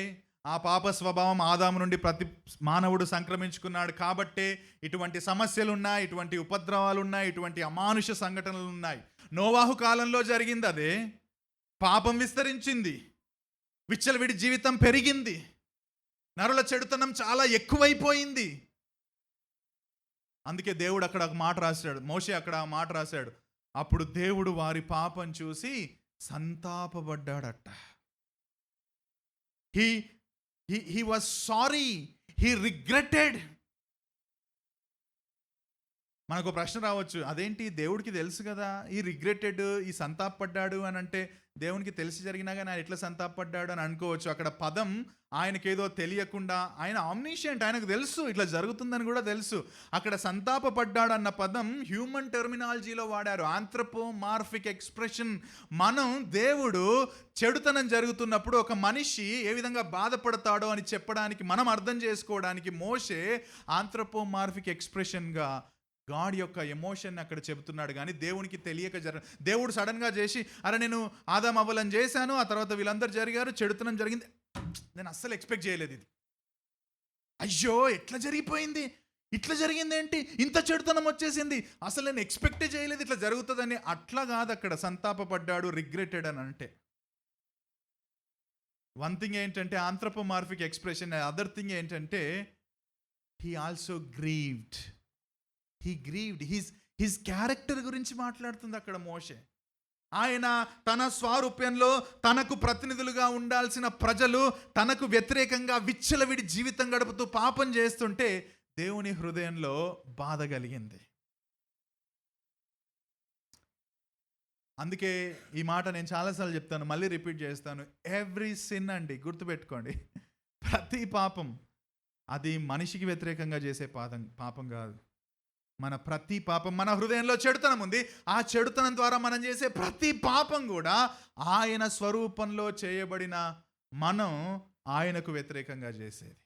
S1: ఆ పాప స్వభావం ఆదాము నుండి ప్రతి మానవుడు సంక్రమించుకున్నాడు కాబట్టే ఇటువంటి సమస్యలు ఉన్నాయి, ఇటువంటి ఉపద్రవాలు ఉన్నాయి, ఇటువంటి అమానుష సంఘటనలు ఉన్నాయి. నోవాహు కాలంలో జరిగింది అదే. పాపం విస్తరించింది, విచ్చలవిడి జీవితం పెరిగింది, నరుల చెడుతనం చాలా ఎక్కువైపోయింది. అందుకే దేవుడు అక్కడ ఒక మాట రాశాడు, మోషే అక్కడ ఆ మాట రాశాడు. అప్పుడు దేవుడు వారి పాపం చూసి సంతాపపడ్డాడట. He was sorry. He regretted. మనకు ప్రశ్న రావచ్చు, అదేంటి దేవుడికి తెలుసు కదా ఈ రిగ్రెటెడ్, ఈ సంతాపడ్డాడు అని అంటే దేవునికి తెలిసి జరిగినా కానీ ఆయన ఎట్లా సంతాపడ్డాడు అని అనుకోవచ్చు. అక్కడ పదం ఆయనకేదో తెలియకుండా, ఆయన ఆమ్నిషియంట్, ఆయనకు తెలుసు ఇట్లా జరుగుతుందని కూడా తెలుసు. అక్కడ సంతాపపడ్డాడు అన్న పదం హ్యూమన్ టెర్మినాలజీలో వాడారు, ఆంథ్రపోమార్ఫిక్ ఎక్స్ప్రెషన్. మనం దేవుడు చెడుతనం జరుగుతున్నప్పుడు ఒక మనిషి ఏ విధంగా బాధపడతాడో అని చెప్పడానికి, మనం అర్థం చేసుకోవడానికి మోషే ఆంథ్రపోమార్ఫిక్ ఎక్స్ప్రెషన్గా గాడ్ యొక్క ఎమోషన్ అక్కడ చెబుతున్నాడు. కానీ దేవునికి తెలియక దేవుడు సడన్గా చేసి, అరే నేను ఆదాం అవ్వలని చేశాను, ఆ తర్వాత వీళ్ళందరూ జరిగారు, చెడుతనం జరిగింది, నేను అస్సలు ఎక్స్పెక్ట్ చేయలేదు ఇది, అయ్యో ఎట్లా జరిగిపోయింది, ఇట్లా జరిగింది ఏంటి, ఇంత చెడుతనం వచ్చేసింది, అసలు నేను ఎక్స్పెక్టే చేయలేదు ఇట్లా జరుగుతుందని. అట్లా కాదు అక్కడ సంతాపపడ్డాడు, రిగ్రెటెడ్ అని అంటే. వన్ థింగ్ ఏంటంటే ఆంథ్రపోమార్ఫిక్ ఎక్స్ప్రెషన్, అదర్ థింగ్ ఏంటంటే he also grieved. His character గురించి మాట్లాడుతుంది అక్కడ మోషే. ఆయన తన స్వారూప్యంలో తనకు ప్రతినిధులుగా ఉండాల్సిన ప్రజలు తనకు వ్యతిరేకంగా విచ్చలవిడి జీవితం గడుపుతూ పాపం చేస్తుంటే దేవుని హృదయంలో బాధ కలిగింది. అందుకే ఈ మాట నేను చాలాసార్లు చెప్తాను, మళ్ళీ రిపీట్ చేస్తాను. ఎవ్రీ సిన్ అండి, గుర్తుపెట్టుకోండి, ప్రతి పాపం అది మనిషికి వ్యతిరేకంగా చేసే పాపం కాదు. మన ప్రతి పాపం, మన హృదయంలో చెడుతనం ఉంది, ఆ చెడుతనం ద్వారా మనం చేసే ప్రతి పాపం కూడా ఆయన స్వరూపంలో చేయబడిన మనం ఆయనకు వ్యతిరేకంగా చేసేది.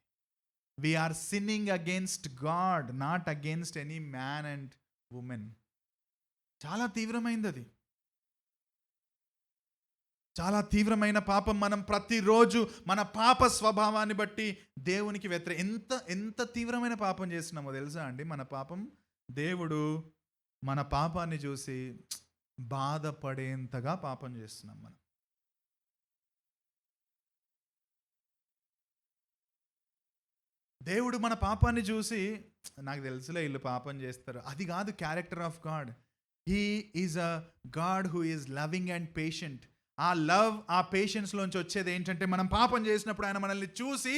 S1: We are sinning against God, not against any man and women. చాలా తీవ్రమైనది అది, చాలా తీవ్రమైన పాపం. మనం ప్రతిరోజు మన పాప స్వభావాన్ని బట్టి దేవునికి ఎంత తీవ్రమైన పాపం చేస్తున్నామో తెలుసా అండి. మన పాపం, దేవుడు మన పాపాన్ని చూసి బాధపడేంతగా పాపం చేస్తున్నాం మనం. దేవుడు మన పాపాన్ని చూసి, నాకు తెలుసులే వీళ్ళు పాపం చేస్తారు, అది కాదు character of God. He is a God who is loving and patient. ఆ లవ్, ఆ పేషెన్స్లోంచి వచ్చేది ఏంటంటే, మనం పాపం చేసినప్పుడు ఆయన మనల్ని చూసి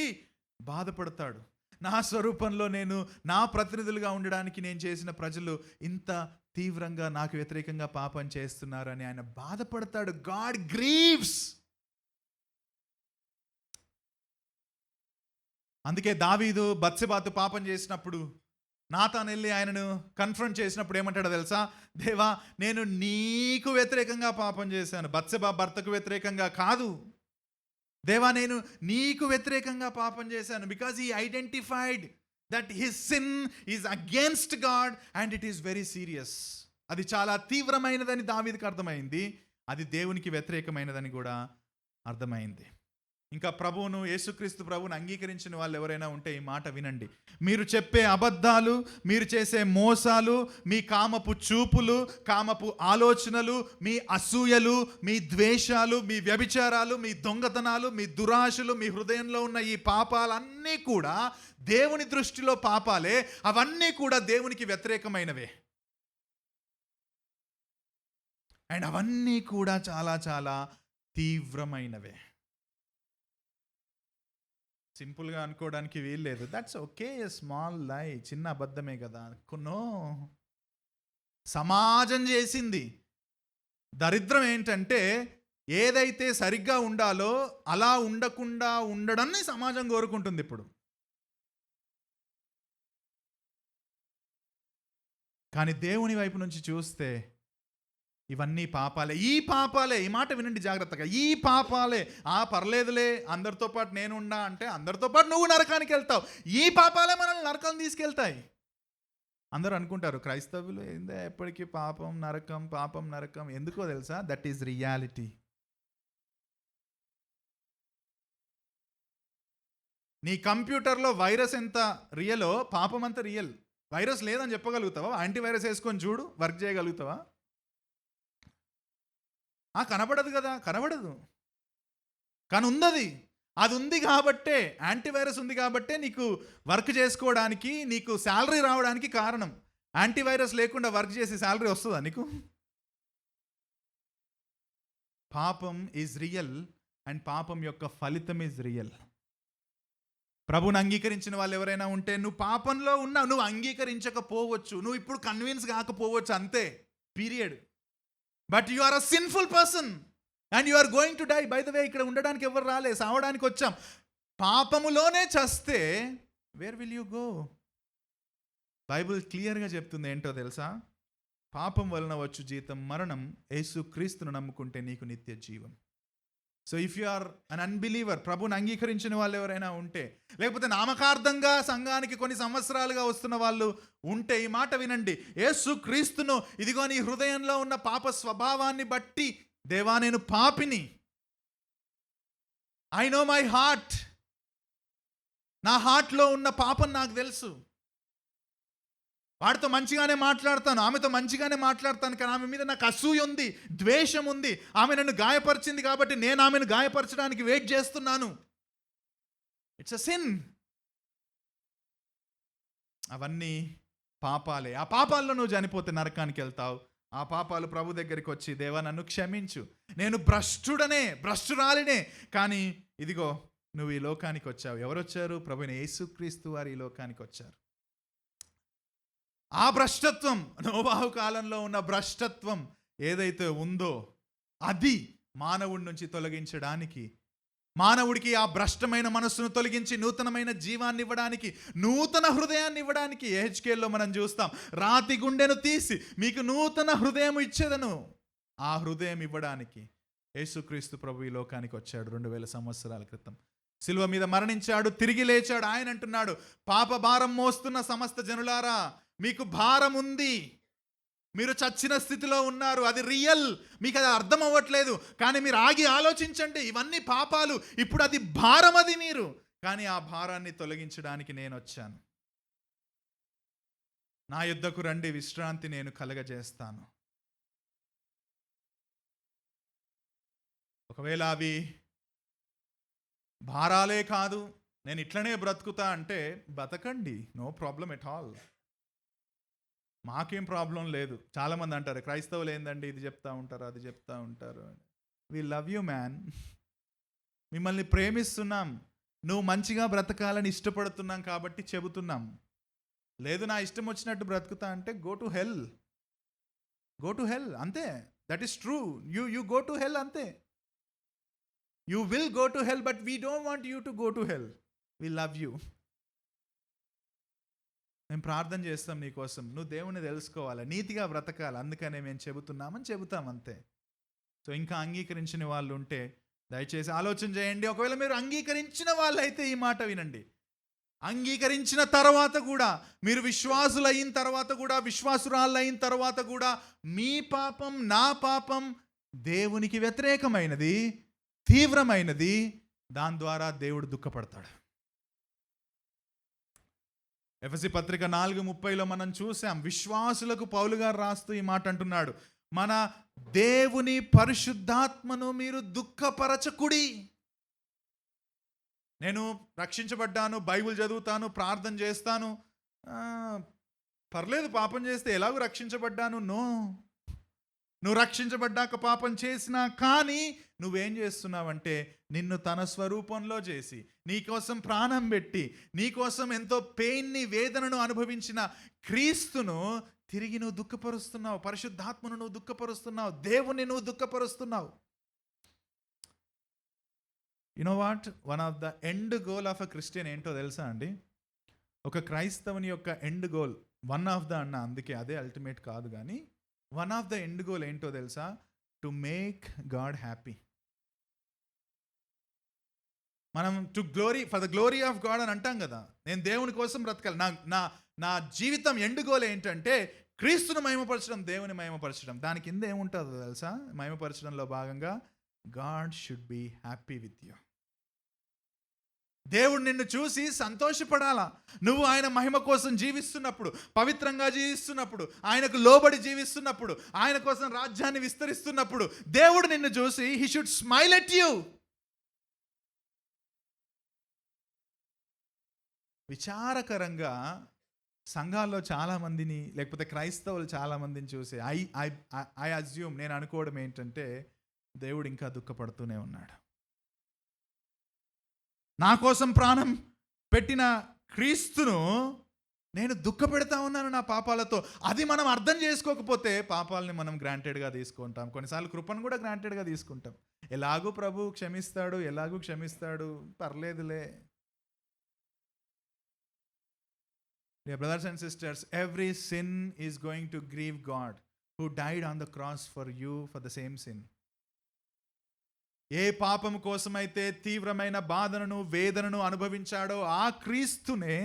S1: బాధపడతాడు. నా స్వరూపంలో నేను, నా ప్రతినిధులుగా ఉండడానికి నేను చేసిన ప్రజలు ఇంత తీవ్రంగా నాకు వ్యతిరేకంగా పాపం చేస్తున్నారని ఆయన బాధపడతాడు. God Greaves. అందుకే దావీదు బత్సెబాతో పాపం చేసినప్పుడు నాతాను వెళ్ళి ఆయనను కన్ఫ్రంట్ చేసినప్పుడు ఏమంటాడో తెలుసా? దేవా, నేను నీకు వ్యతిరేకంగా పాపం చేశాను, బత్సెబా భర్తకు వ్యతిరేకంగా కాదు. దేవా, నేను నీకు వ్యతిరేకంగా పాపం చేశాను. Because he identified that his sin is against God and it is very serious. అది చాలా తీవ్రమైనదని దావీదుకు అర్థమైంది, అది దేవునికి వ్యతిరేకమైనదని కూడా అర్థమైంది. ఇంకా ప్రభువును, యేసుక్రీస్తు ప్రభువును అంగీకరించిన వాళ్ళు ఎవరైనా ఉంటే ఈ మాట వినండి. మీరు చెప్పే అబద్ధాలు, మీరు చేసే మోసాలు, మీ కామపు చూపులు, కామపు ఆలోచనలు, మీ అసూయలు, మీ ద్వేషాలు, మీ వ్యభిచారాలు, మీ దొంగతనాలు, మీ దురాశలు, మీ హృదయంలో ఉన్న ఈ పాపాలన్నీ కూడా దేవుని దృష్టిలో పాపాలే. అవన్నీ కూడా దేవునికి వ్యతిరేకమైనవే. అండ్ అవన్నీ కూడా చాలా చాలా తీవ్రమైనవే. సింపుల్గా అనుకోవడానికి వీల్లేదు. దట్స్ ఓకే, స్మాల్ లై, చిన్న అబద్ధమే కదా. కొన్నో సమాజం చేసింది. దరిద్రం ఏంటంటే, ఏదైతే సరిగ్గా ఉండాలో అలా ఉండకుండా ఉండడాన్ని సమాజం కోరుకుంటుంది ఇప్పుడు. కానీ దేవుని వైపు నుంచి చూస్తే ఇవన్నీ పాపాలే. ఈ మాట వినండి జాగ్రత్తగా, ఈ పాపాలే. పర్లేదులే, అందరితో పాటు నేనున్నా అంటే అందరితో పాటు నువ్వు నరకానికి వెళ్తావు. ఈ పాపాలే మనల్ని నరకం తీసుకెళ్తాయి. అందరూ అనుకుంటారు క్రైస్తవులు ఏందే ఎప్పటికీ పాపం నరకం. ఎందుకో తెలుసా? That is reality. నీ కంప్యూటర్లో వైరస్ ఎంత రియలో పాపం అంత రియల్. వైరస్ లేదని చెప్పగలుగుతావా? యాంటీవైరస్ వేసుకొని చూడు, వర్క్ చేయగలుగుతావా? కనబడదు కదా, కనబడదు. కానీ ఉందది. అది ఉంది కాబట్టే, యాంటీవైరస్ ఉంది కాబట్టే నీకు వర్క్ చేసుకోవడానికి, నీకు శాలరీ రావడానికి కారణం. యాంటీవైరస్ లేకుండా వర్క్ చేసి శాలరీ వస్తుందా నీకు? పాపం ఈజ్ రియల్ అండ్ పాపం యొక్క ఫలితం ఈజ్ రియల్. ప్రభుని అంగీకరించిన వాళ్ళు ఎవరైనా ఉంటే, నువ్వు పాపంలో ఉన్నావు, నువ్వు అంగీకరించకపోవచ్చు, నువ్వు ఇప్పుడు కన్విన్స్ కాకపోవచ్చు, అంతే, period. But you are a sinful person and you are going to die. By the way, ఇక్కడ ఉండడానికి ఎవరు రాలే, సావడానికి వచ్చాం. పాపములోనే చస్తే where will you go? Bible క్లియర్గా చెప్తుంది ఏంటో తెలుసా? పాపం వలన వచ్చు జీతం మరణం, యేసు క్రీస్తును నమ్ముకుంటే నీకు నిత్య జీవం. So if you are an unbeliever, ప్రభుని అంగీకరించిన వాళ్ళు ఎవరైనా ఉంటే, లేకపోతే నామకార్థంగా సంఘానికి కొన్ని సంవత్సరాలుగా వస్తున్న వాళ్ళు ఉంటే, ఈ మాట వినండి. యేసు క్రీస్తును ఇదిగో నీ హృదయంలో ఉన్న పాప స్వభావాన్ని బట్టి, దేవా నేను పాపిని, ఐ నో మై హార్ట్, నా హార్ట్లో ఉన్న పాపం నాకు తెలుసు, వాడితో మంచిగానే మాట్లాడతాను, ఆమెతో మంచిగానే మాట్లాడతాను, కానీ ఆమె మీద నాకు అసూయ ఉంది, ద్వేషం ఉంది, ఆమె నన్ను గాయపరిచింది కాబట్టి నేను ఆమెను గాయపరచడానికి వెయిట్ చేస్తున్నాను. It's a sin. అవన్నీ పాపాలే. ఆ పాపాల్లో నువ్వు చనిపోతే నరకానికి వెళ్తావు. ఆ పాపాలు ప్రభు దగ్గరికి వచ్చి, దేవా నన్ను క్షమించు, నేను భ్రష్టురాలినే, కానీ ఇదిగో నువ్వు ఈ లోకానికి వచ్చావు. ఎవరు వచ్చారు? ప్రభువైన యేసుక్రీస్తు వారు ఈ లోకానికి వచ్చారు. ఆ భ్రష్టత్వం, నోవాహు కాలంలో ఉన్న భ్రష్టత్వం ఏదైతే ఉందో, అది మానవుడి నుంచి తొలగించడానికి, మానవుడికి ఆ భ్రష్టమైన మనస్సును తొలగించి నూతనమైన జీవాన్ని ఇవ్వడానికి, నూతన హృదయాన్ని ఇవ్వడానికి, యెహెజ్కేల్లో మనం చూస్తాం, రాతి గుండెను తీసి మీకు నూతన హృదయం ఇచ్చేదను. ఆ హృదయం ఇవ్వడానికి యేసుక్రీస్తు ప్రభు ఈ లోకానికి వచ్చాడు 2000 సంవత్సరాల క్రితం. సిలువ మీద మరణించాడు, తిరిగి లేచాడు. ఆయన అంటున్నాడు, పాప భారం మోస్తున్న సమస్త జనులారా, మీకు భారం ఉంది, మీరు చచ్చిన స్థితిలో ఉన్నారు, అది రియల్, మీకు అది అర్థం అవ్వట్లేదు, కానీ మీరు ఆగి ఆలోచించండి, ఇవన్నీ పాపాలు, ఇప్పుడు అది భారం, అది మీరు, కానీ ఆ భారాన్ని తొలగించడానికి నేను వచ్చాను. నా యుద్ధకు రండి, విశ్రాంతి నేను కలగజేస్తాను. ఒకవేళ అవి భారాలే కాదు, నేను ఇట్లనే బ్రతుకుతా అంటే బతకండి, నో ప్రాబ్లం ఎట్ ఆల్, మాకేం ప్రాబ్లం లేదు. చాలామంది అంటారు, క్రైస్తవులు ఏందండి ఇది చెప్తా ఉంటారు, అది చెప్తా ఉంటారు. వి లవ్ యూ మ్యాన్, మిమ్మల్ని ప్రేమిస్తున్నాం, నువ్వు మంచిగా బ్రతకాలని ఇష్టపడుతున్నాం కాబట్టి చెబుతున్నాం. లేదు నా ఇష్టం వచ్చినట్టు బ్రతుకుతా అంటే గో టు హెల్, అంతే. That is true. You go to hell, అంతే. You will go to hell, but we don't want you to go to hell. We love you. మేము ప్రార్థన చేస్తాం నీకోసం, నువ్వు దేవుని తెలుసుకోవాలి, నీతిగా బ్రతకాలి, అందుకనే మేము చెబుతున్నామని చెబుతాం, అంతే. సో ఇంకా అంగీకరించిన వాళ్ళు ఉంటే దయచేసి ఆలోచన చేయండి. ఒకవేళ మీరు అంగీకరించిన వాళ్ళైతే ఈ మాట వినండి. అంగీకరించిన తర్వాత కూడా, మీరు విశ్వాసులు అయిన తర్వాత కూడా, విశ్వాసురాళ్ళు అయిన తర్వాత కూడా, మీ పాపం, నా పాపం దేవునికి వ్యతిరేకమైనది, తీవ్రమైనది, దాని ద్వారా దేవుడు దుఃఖపడతాడు. ఎఫెసీ పత్రిక 4:30లో మనం చూసాం, విశ్వాసులకు పౌలు గారు రాస్తూ ఈ మాట అంటున్నాడు, మన దేవుని పరిశుద్ధాత్మను మీరు దుఃఖపరచకుడి. నేను రక్షించబడ్డాను, బైబిల్ చదువుతాను, ప్రార్థన చేస్తాను, పర్లేదు పాపం చేస్తే ఎలాగో రక్షించబడ్డాను. నువ్వు రక్షించబడ్డాక పాపం చేసినా, కానీ నువ్వేం చేస్తున్నావంటే, నిన్ను తన స్వరూపంలో చేసి, నీకోసం ప్రాణం పెట్టి, నీకోసం ఎంతో పెయిన్ని, వేదనను అనుభవించిన క్రీస్తును తిరిగి నువ్వు దుఃఖపరుస్తున్నావు, పరిశుద్ధాత్మను నువ్వు దుఃఖపరుస్తున్నావు, దేవుని నువ్వు దుఃఖపరుస్తున్నావు. You know what, one of the end goal of a Christian ఏంటో తెలుసా అండి? ఒక క్రైస్తవుని యొక్క end goal, one of the అన్న, అందుకే అదే అల్టిమేట్ కాదు, కానీ one of the end goal ఏంటో తెలుసా? To make god happy. మనం for the glory of god అని అంటాం కదా, నేను దేవుని కోసం బ్రతకాలి, నా జీవితం ఎండ్ గోల్ ఏంటంటే క్రీస్తును మహిమపరచడం, దేవుని మహిమపరచడం. దాని కింద ఏముంటుందో తెలుసా? మహిమపరచడంలో భాగంగా God should be happy with you. దేవుడు నిన్ను చూసి సంతోషపడాలా. నువ్వు ఆయన మహిమ కోసం జీవిస్తున్నప్పుడు, పవిత్రంగా జీవిస్తున్నప్పుడు, ఆయనకు లోబడి జీవిస్తున్నప్పుడు, ఆయన కోసం రాజ్యాన్ని విస్తరిస్తున్నప్పుడు, దేవుడు నిన్ను చూసి he should smile at you. విచారకరంగా సంఘాల్లో చాలామందిని, లేకపోతే క్రైస్తవులు చాలామందిని చూసి ఐ అజ్యూమ్, నేను అనుకోవడం ఏంటంటే, దేవుడు ఇంకా దుఃఖపడుతూనే ఉన్నాడు. నా కోసం ప్రాణం పెట్టిన క్రీస్తును నేను దుఃఖపెడతా ఉన్నాను నా పాపాలతో. అది మనం అర్థం చేసుకోకపోతే పాపాలని మనం గ్రాంటెడ్గా తీసుకుంటాం. కొన్నిసార్లు కృపను కూడా గ్రాంటెడ్గా తీసుకుంటాం. ఎలాగూ ప్రభు క్షమిస్తాడు, పర్లేదులే. Dear brothers and sisters, every sin is going to grieve God who died on the cross for you for the same sin. ఏ పాపం కోసమైతే తీవ్రమైన బాధను వేదనను అనుభవించాడో ఆ క్రీస్తునే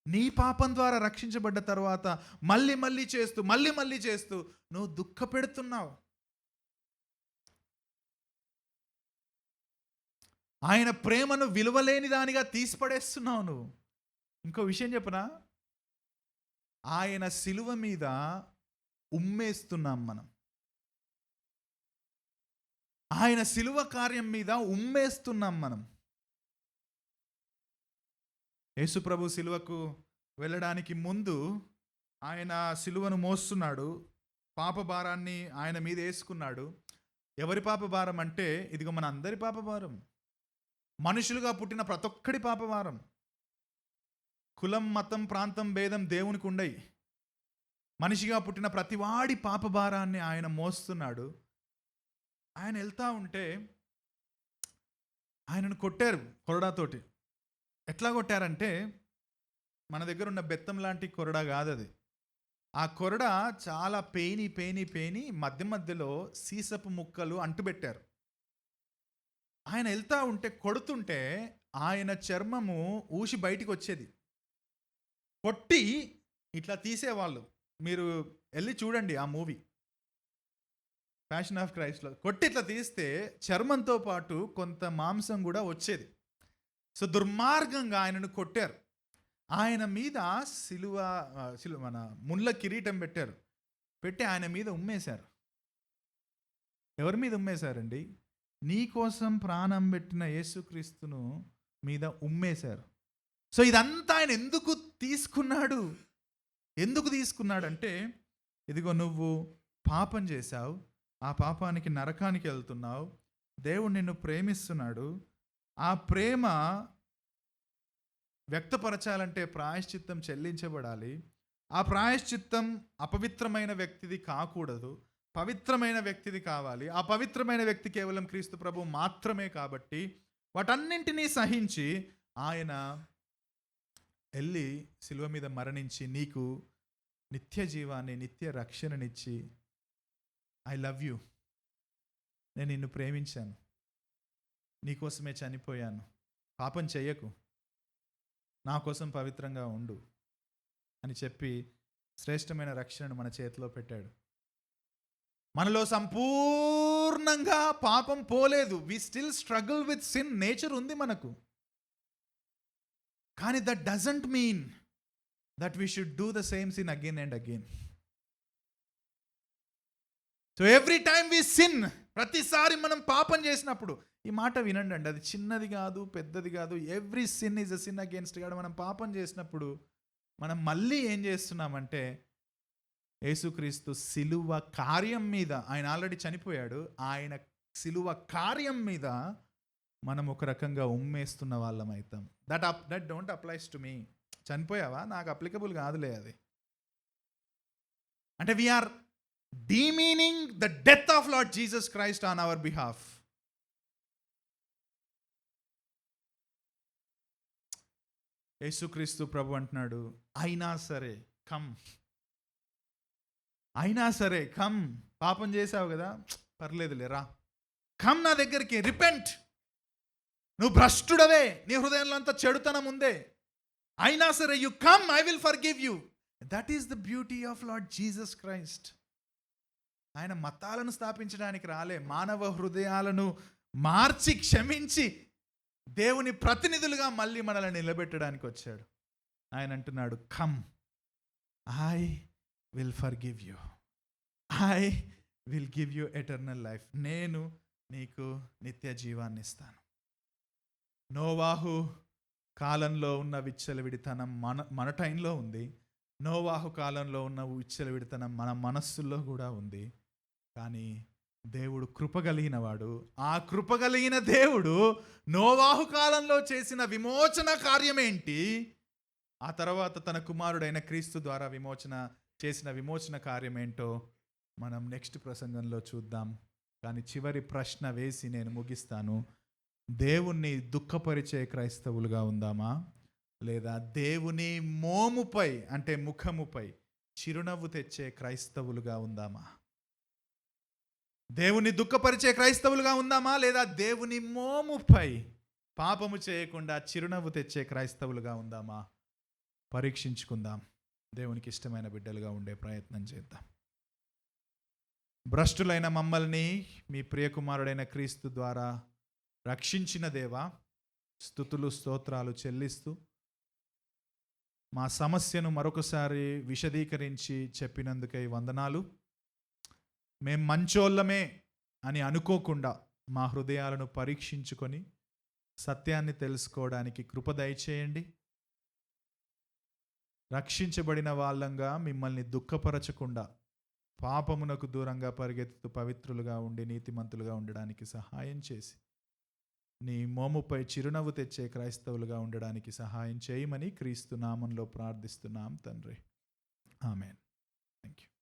S1: నీ పాపం ద్వారా రక్షించబడ్డ తర్వాత మళ్ళీ చేస్తూ నువ్వు దుఃఖపెడుతున్నావు. ఆయన ప్రేమను విలువలేని దానిగా తీసిపడేస్తున్నావు నువ్వు. ఇంకో విషయం చెప్పనా, ఆయన సిలువ మీద ఉమ్మేస్తున్నాం మనం. ఆయన సిలువ కార్యం మీద ఉమ్మేస్తున్నాం మనం. యేసుప్రభు సిలువకు వెళ్ళడానికి ముందు ఆయన సిలువను మోస్తున్నాడు, పాప భారాన్ని ఆయన మీద వేసుకున్నాడు. ఎవరి పాప భారం అంటే, ఇదిగో మన అందరి పాప భారం, మనుషులుగా పుట్టిన ప్రతి ఒక్కడి పాప భారం. కులం, మతం, ప్రాంతం భేదం దేవునికి ఉండయి. మనిషిగా పుట్టిన ప్రతివాడి పాప భారాన్ని ఆయన మోస్తున్నాడు. ఆయన వెళ్తా ఉంటే ఆయనను కొట్టారు కొరడాతోటి. ఎట్లా కొట్టారంటే, మన దగ్గర ఉన్న బెత్తం లాంటి కొరడా కాదు అది. ఆ కొరడ చాలా పేని మధ్యలో సీసపు ముక్కలు అంటుబెట్టారు. ఆయన వెళ్తా ఉంటే, కొడుతుంటే ఆయన చర్మము ఊసి బయటికి వచ్చేది. కొట్టి ఇట్లా తీసేవాళ్ళు. మీరు వెళ్ళి చూడండి ఆ మూవీ ప్యాషన్ ఆఫ్ క్రైస్ట్లో. కొట్టి ఇట్లా తీస్తే చర్మంతో పాటు కొంత మాంసం కూడా వచ్చేది. సో దుర్మార్గంగా ఆయనను కొట్టారు. ఆయన మీద సిలువ మన ముళ్ళ కిరీటం పెట్టారు. పెట్టి ఆయన మీద ఉమ్మేశారు. ఎవరి మీద ఉమ్మేశారండి? నీ కోసం ప్రాణం పెట్టిన యేసుక్రీస్తును మీద ఉమ్మేశారు. సో ఇదంతా ఆయన ఎందుకు తీసుకున్నాడు అంటే, ఇదిగో నువ్వు పాపం చేశావు, ఆ పాపానికి నరకానికి వెళ్తున్నావు, దేవుడు నిన్ను ప్రేమిస్తున్నాడు. ఆ ప్రేమ వ్యక్తపరచాలంటే ప్రాయశ్చిత్తం చెల్లించబడాలి. ఆ ప్రాయశ్చిత్తం అపవిత్రమైన వ్యక్తిది కాకూడదు, పవిత్రమైన వ్యక్తిది కావాలి. ఆ పవిత్రమైన వ్యక్తి కేవలం క్రీస్తు ప్రభు మాత్రమే. కాబట్టి వాటన్నింటినీ సహించి ఆయన వెళ్ళి సిలువ మీద మరణించి నీకు నిత్య జీవాన్ని, నిత్య రక్షణనిచ్చి, ఐ లవ్ యూ, నేను నిన్ను ప్రేమించాను, నీకోసమే చనిపోయాను, పాపం చెయ్యకు, నా కోసం పవిత్రంగా ఉండు అని చెప్పి శ్రేష్టమైన రక్షణను మన చేతిలో పెట్టాడు. మనలో సంపూర్ణంగా పాపం పోలేదు. We still struggle with sin. Nature ఉంది మనకు. కానీ that doesn't mean that we should do the same sin again and again. So every time we sin, ప్రతిసారి మనం పాపం చేసినప్పుడు, ఈ మాట వినండి అండి, అది చిన్నది కాదు పెద్దది కాదు, every sin is a sin against God. మనం పాపం చేసినప్పుడు మనం మళ్ళీ ఏం చేస్తున్నామంటే, యేసుక్రీస్తు సిలువ కార్యం మీద, ఆయన ఆల్రెడీ చనిపోయాడు, ఆయన సిలువ కార్యం మీద మనం ఒక రకంగా ఉమ్మేస్తున్న వాళ్ళం అవుతాం. That don't applies to me. చనిపోయావా, నాకు అప్లికబుల్ కాదులే అది. అంటే we are demeaning the death of Lord Jesus Christ on our behalf. యేసుక్రీస్తు ప్రభు అంటున్నాడు, అయినా సరే కమ్, పాపం చేసావు కదా, పర్లేదులే రా, కమ్ నా దగ్గరికి, రిపెంట్. నువ్వు భ్రష్టుడవే, నీ హృదయంలో అంతా చెడుతనం ఉందే, అయినా సరే you come, I will forgive you. That is the beauty of Lord Jesus Christ. ఆయన మతాలను స్థాపించడానికి రాలే, మానవ హృదయాలను మార్చి క్షమించి దేవుని ప్రతినిధులుగా మళ్ళీ మనల్ని నిలబెట్టడానికి వచ్చాడు. ఆయన అంటున్నాడు, come, I will forgive you, I will give you eternal life. నేను నీకు నిత్య జీవాన్ని ఇస్తాను. నోవాహు కాలంలో ఉన్న విచ్చలవిడితనం మన టైంలో ఉంది. నోవాహు కాలంలో ఉన్న విచ్చలవిడితనం మన మనస్సుల్లో కూడా ఉంది. కానీ దేవుడు కృపగలిగిన వాడు. ఆ కృపగలిగిన దేవుడు నోవాహు కాలంలో చేసిన విమోచన కార్యమేంటి, ఆ తర్వాత తన కుమారుడైన క్రీస్తు ద్వారా చేసిన విమోచన కార్యమేంటో మనం నెక్స్ట్ ప్రసంగంలో చూద్దాం. కానీ చివరి ప్రశ్న వేసి నేను ముగిస్తాను. దేవుణ్ణి దుఃఖపరిచే క్రైస్తవులుగా ఉందామా, లేదా దేవుని మోముపై అంటే ముఖముపై చిరునవ్వు తెచ్చే క్రైస్తవులుగా ఉందామా? దేవుని దుఃఖపరిచే క్రైస్తవులుగా ఉందామా, లేదా దేవుని మోముపై పాపము చేయకుండా చిరునవ్వు తెచ్చే క్రైస్తవులుగా ఉందామా? పరీక్షించుకుందాం. దేవునికి ఇష్టమైన బిడ్డలుగా ఉండే ప్రయత్నం చేద్దాం. భ్రష్టులైన మమ్మల్ని మీ ప్రియకుమారుడైన క్రీస్తు ద్వారా రక్షించిన దేవా, స్తుతులు స్తోత్రాలు చెల్లిస్తూ మా సమస్యను మరొకసారి విశదీకరించి చెప్పినందుకై వందనాలు. మేం మంచోళ్ళమే అని అనుకోకుండా మా హృదయాలను పరీక్షించుకొని సత్యాన్ని తెలుసుకోవడానికి కృప దయచేయండి. రక్షించబడిన వాళ్ళంగా మిమ్మల్ని దుఃఖపరచకుండా పాపమునకు దూరంగా పరిగెత్తుతూ పవిత్రులుగా ఉండి నీతిమంతులుగా ఉండడానికి సహాయం చేసి నీ మోముపై చిరునవ్వు తెచ్చే క్రైస్తవులుగా ఉండడానికి సహాయం చేయమని క్రీస్తు నామంలో ప్రార్థిస్తున్నాం తండ్రి. ఆమేన్. Thank you.